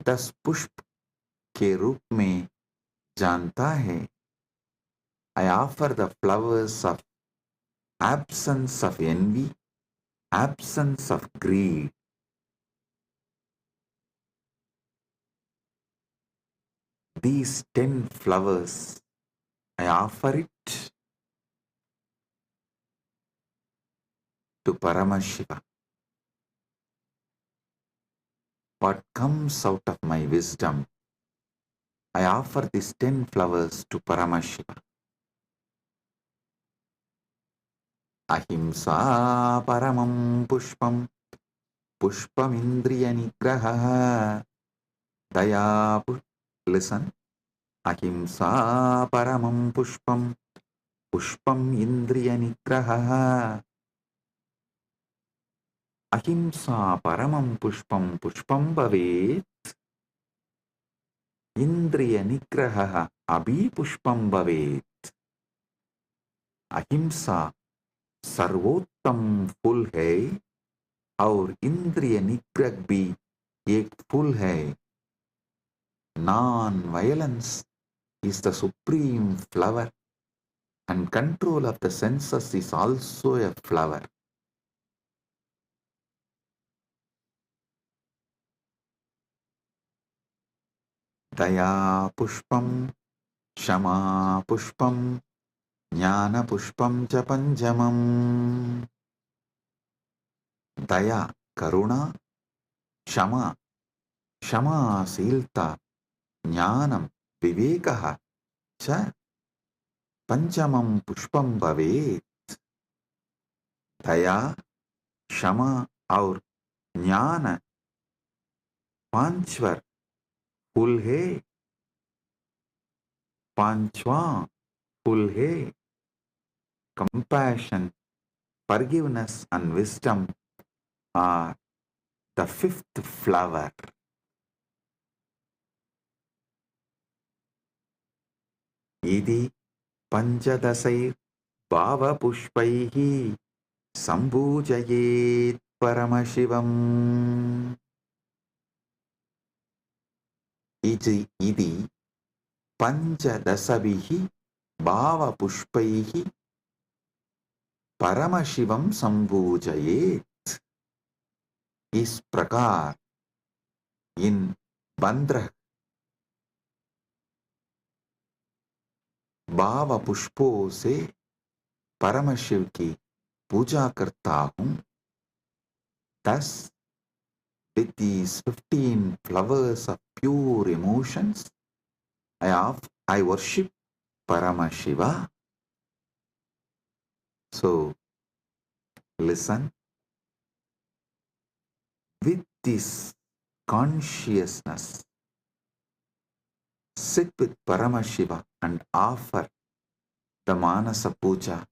10 पुष्प के रूप में जानता है. I offer the flowers of absence of envy, absence of greed. These 10 flowers, I offer it to Paramashiva. What comes out of my wisdom, I offer these 10 flowers to Paramashiva. Ahimsa paramam pushpam, pushpam indriya nigraha, daya. Listen. Ahimsa paramam pushpam, pushpam indriya nigraha. Ahimsa paramam pushpam, pushpam bhavet. Indriya nigraha abhi pushpam bhavet. अहिंसा सर्वोत्तम फूल है और इंद्रिय निग्रह भी एक फूल है. Non-violence is the supreme flower and control of the senses is also a flower. Daya pushpam, Shama pushpam, Jnana pushpam cha panjamam. Daya, karuna, Shama, Shamasīlta, Jnanam, Vivekaha cha Panchamam pushpam bhavet. दया, क्षमा और ज्ञान पांचवर फूल है. पांचवा फूल है. Compassion, forgiveness and wisdom are the fifth flower. इति पंचदशैर् भावपुष्पैः सम्पूजयेत् परमशिवम्. इति पंचदशभिः भावपुष्पैः परमशिवं सम्पूजयेत्. इस प्रकार इन 15 भाव पुष्पों से परमशिव की पूजा करता हूँ. Thus, with these 15 flowers of pure emotions, I worship Paramashiva. So, listen. With this consciousness, sit with Paramashiva and offer the Manasa Puja.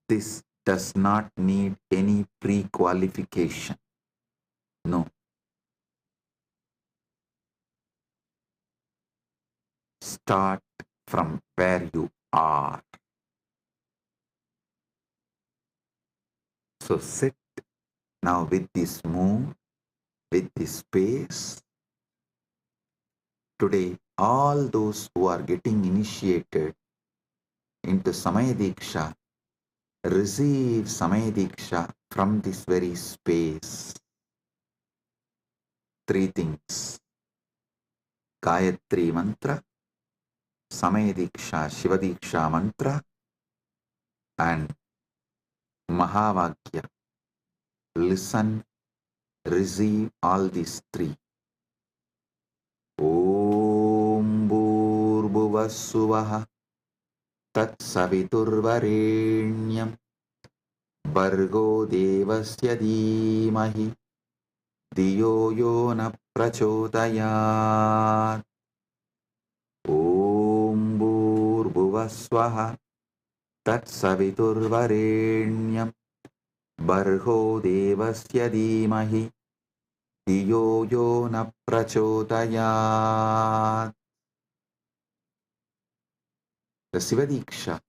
This does not need any pre-qualification. No. Start from where you are. So sit now with this mood, with this space. Today, all those who are getting initiated into Samaya Diksha receive Samaya Diksha from this very space. 3 things. Gayatri Mantra, Samaya Diksha, Shiva Diksha Mantra, and Mahavakya. Listen, receive all these 3. Om Bhurvassuvaha Tat Saviturvarenyam Bhargo Devasya Dhimahi Diyo Yo Na Prachodayat. Om Bhurvassuvaha Tat Saviturvarenyam Bhargo Devasya Dhimahi Diyo Yo Na Prachodayat. The Shiva Diksha,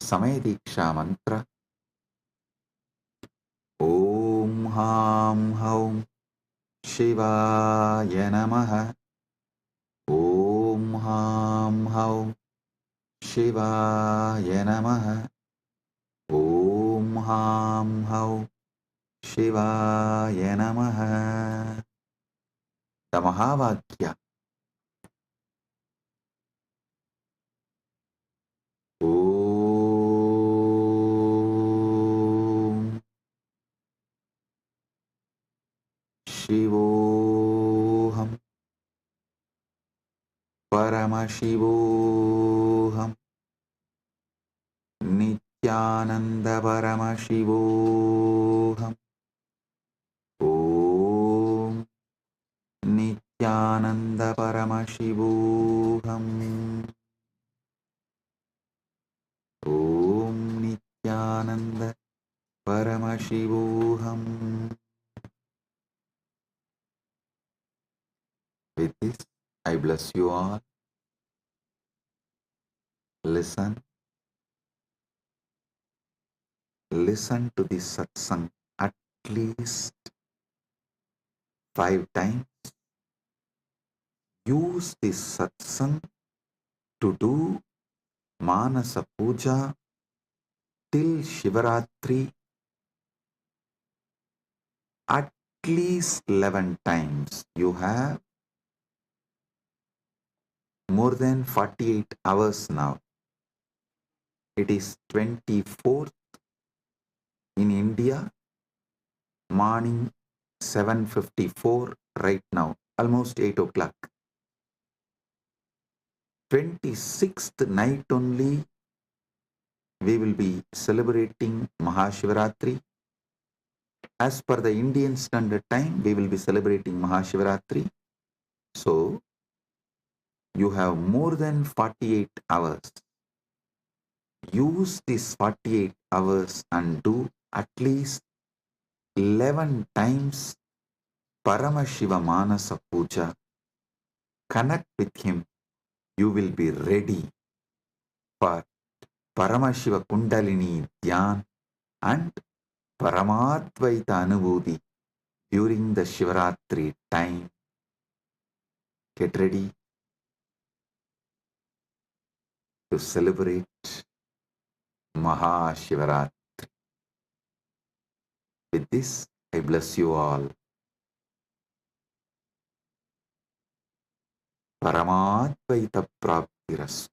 Samaya Diksha mantra. Om Ham Haum Shivaya Namaha. Om Ham Haum Shivaya Namaha. Om Ham Haum Shivaya Namaha. The Mahavakya. Om Shivoham Paramashivoham Nithyananda Paramashivoham. Om Nithyananda Paramashivoham. Om Nithyananda Paramashivoham. With this, I bless you all. Listen to this satsang at least 5 times. Use this satsang to do Manasa Puja till Shivaratri at least 11 times. You have more than 48 hours now. It is 24th in India, morning 7:54 right now, almost 8 o'clock. 26th night only we will be celebrating MahaShivaratri. As per the Indian Standard Time, we will be celebrating MahaShivaratri. So, you have more than 48 hours. Use these 48 hours and do at least 11 times Paramashiva Manasa Puja. Connect with him. You will be ready for Paramashiva Kundalini Dhyan and Paramadvaita Anubhuti during the Shivaratri time. Get ready to celebrate MahaShivaratri. With this, I bless you all. Paramadvaita Praptirastu.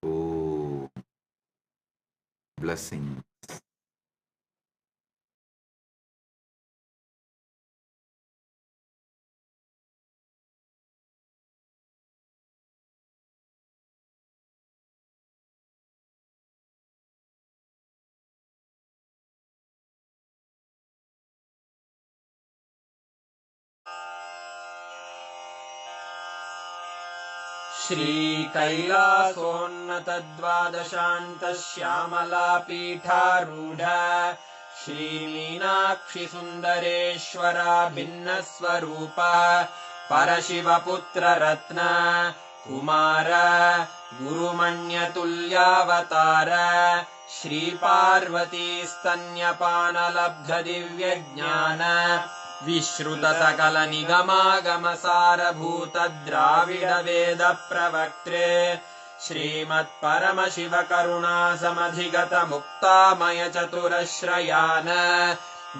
Oh, blessings. श्रीकैलासोन्नतद्वादशान्तश्यामलापीठारूढ श्रीमीनाक्षिसुन्दरेश्वरा भिन्नस्वरूप परशिवपुत्ररत्न Kumar गुरुमण्यतुल्यावतार श्रीपार्वतीस्तन्यपानलब्धदिव्यज्ञान विश्रुतसकलनिगमागमसारभूतद्राविडवेदप्रवक्त्रे श्रीमत्परमशिवकरुणासमधिगतमुक्तामयचतुरश्रयान्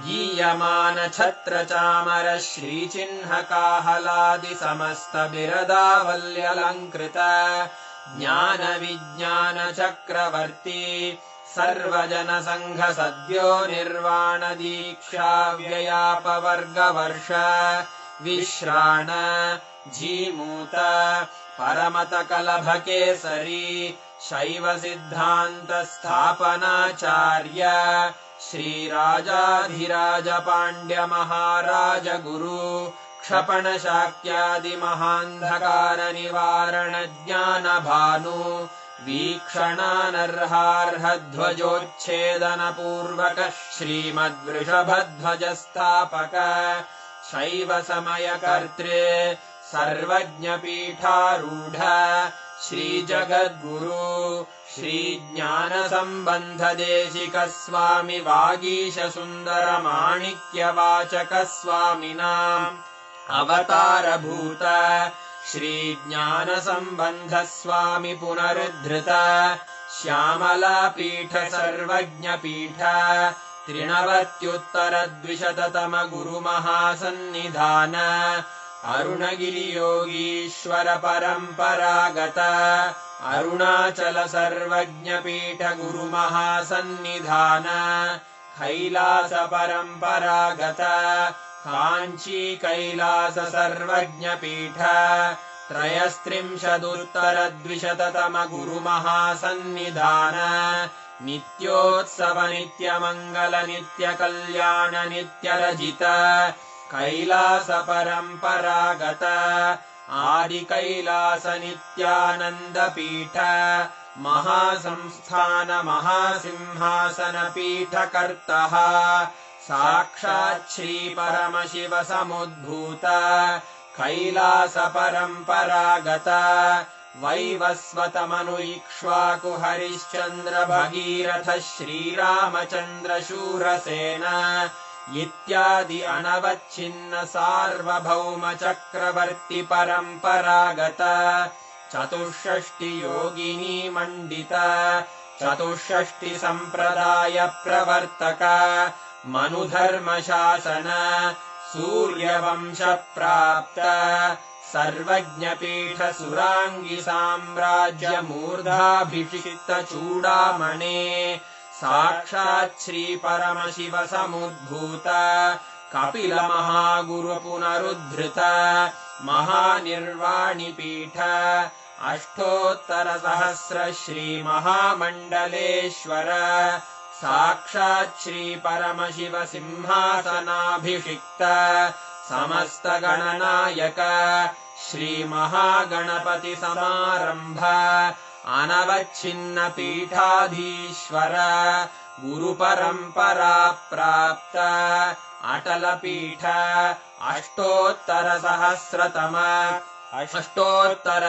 गीयमानछत्रचामर श्रीचिह्नकाहलादिसमस्तबिरदावल्यलङ्कृत ज्ञानविज्ञानचक्रवर्ती सर्वजनसङ्घसद्यो निर्वाणदीक्षाव्ययापवर्गवर्ष विश्राण Jimuta परमतकलभकेसरी शैवसिद्धान्तस्थापनाचार्य श्रीराजाधिराजपाण्ड्यमहाराजगुरु क्षपणशाक्यादिमहान्धकारनिवारणज्ञानभानु वीक्षणानर्हार्हध्वजोच्छेदनपूर्वक श्रीमद्वृषभध्वजस्थापक शैवसमयकर्त्रे सर्वज्ञपीठारूढ श्रीजगद्गुरु श्रीज्ञानसम्बन्धदेशिकस्वामि वागीशसुन्दरमाणिक्यवाचकस्वामिनाम् अवतारभूत श्रीज्ञानसम्बन्धस्वामि पुनरुद्धृत श्यामलापीठ सर्वज्ञपीठ त्रिनवत्युत्तरद्विशततम गुरुमहासन्निधान अरुणगिरियोगीश्वर परम्परागत अरुणाचल सर्वज्ञपीठ गुरुमहासन्निधान कैलास परम्परागत काञ्ची कैलास सर्वज्ञपीठ त्रयस्त्रिंशदुत्तरद्विशततम गुरुमहासन्निधान नित्योत्सव नित्यमङ्गल नित्यकल्याण नित्यरजित कैलास परम्परागत आदि कैलास नित्यानंद पीठ महासंस्थान महासिंहासन पीठ कर्तः साक्षात् श्री परमशिव समुद्भूत कैलास परम्परागत वैवस्वत मनु इक्ष्वाकु हरिश्चंद्र भगीरथ श्रीरामचंद्र शूरसेन इत्यादि अनवच्छिन्न सार्वभौम चक्रवर्ति परम्परागत चतुष्षष्टि योगिनी मंडित चतुष्षष्टि संप्रदाय प्रवर्तक मनुधर्म शासन सूर्यवंश प्राप्त सर्वज्ञपीठ सुरांगी साम्राज्य मूर्धाभिषिक्त चूडामणे साक्षात् श्री परमशिव समुद्भूत कपिल महागुरु पुनरुद्धृत महानिर्वाणि पीठ अष्टोत्तर सहस्र श्री महामंडलेश्वर साक्षात् श्री परमशिव सिंहासनाभिषिक्त समस्त गणनायक श्री महागणपति समारंभ अनवच्छिन्न पीठाधीश्वर गुरु परंपरा प्राप्त अटल पीठ अष्टोत्तर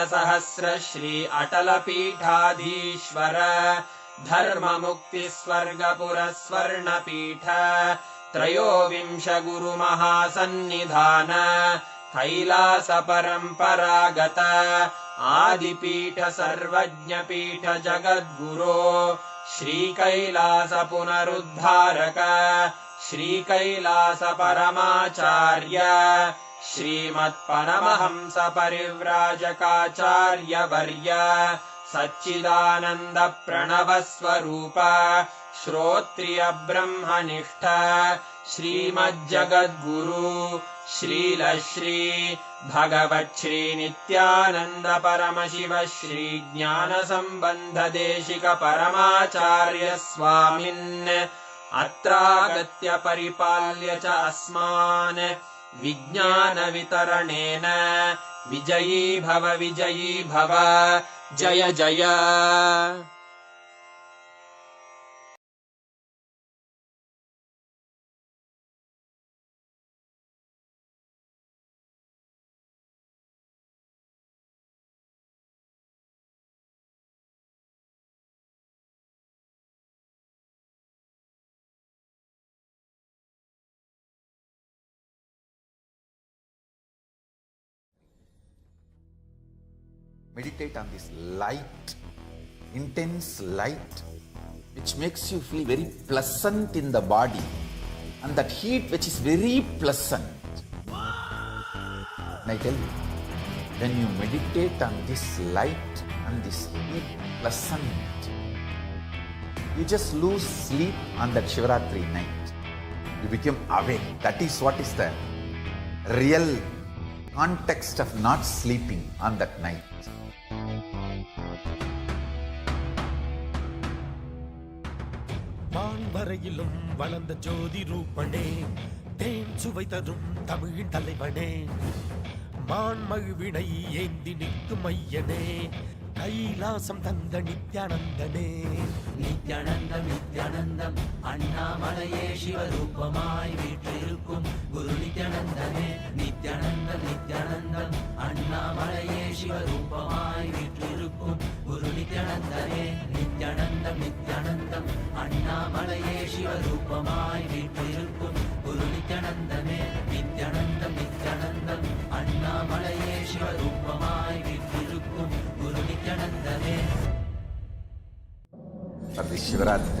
सहस्र श्री अटल पीठाधीश्वर धर्म मुक्ति स्वर्गपुर स्वर्ण पीठ त्रयोविंश गुरु महासन्निधान कैलास परम्परागत आदिपीठ सर्वज्ञ पीठ जगद्गुरो श्री कैलास पुनरुद्धारक श्री कैलास परमाचार्य श्रीमत्परमहंस परिव्राजकाचार्य वर्य सच्चिदानंद प्रणव स्वरूप श्रोत्रिय ब्रह्मनिष्ठ श्रीमज्जगद्गुरु श्रील श्री भगवत् श्री नित्यानंद परमशिव श्री ज्ञान संबंध देशिक परमाचार्य स्वामिन् अत्रागत्य परिपाल्य च अस्मान् विज्ञान वितरणेन विजयी भव जय जय। Meditate on this light, intense light, which makes you feel very pleasant in the body, and that heat which is very pleasant. And I tell you, when you meditate on this light and this heat pleasant, you just lose sleep on that Shivaratri night. You become awake. That is what is the real context of not sleeping on that night. வான்வரையிலும் வளர்ந்த ஜோதி ரூபனே, தேன் சுவை தரும் தமிழின் தலைவனே, மான் மகிழ்வினை ஏந்தி நிற்கும் ஐயனே, கைலாசம் தந்த நித்யானந்தனே. நித்யானந்தம் நித்யானந்தம் அண்ணாமலையே சிவரூபமாய் வீற்றிருக்கும் குரு நித்யானந்தமே. நித்யானந்தம் நித்யானந்தம் அண்ணாமலையே சிவரூபமாய் வீற்றிருக்கும் குரு நித்யானந்தமே. நித்யானந்தம் நித்யானந்தம் அண்ணாமலையே சிவரூபமாய் வீற்றிருக்கும் குரு நித்யானந்தமே. நித்யானந்தம் நித்யானந்தம் அண்ணாமலையே சிவரூபமாய் வீற்றிருக்கும் குரு நித்யானந்தமே. For this Shivaratri,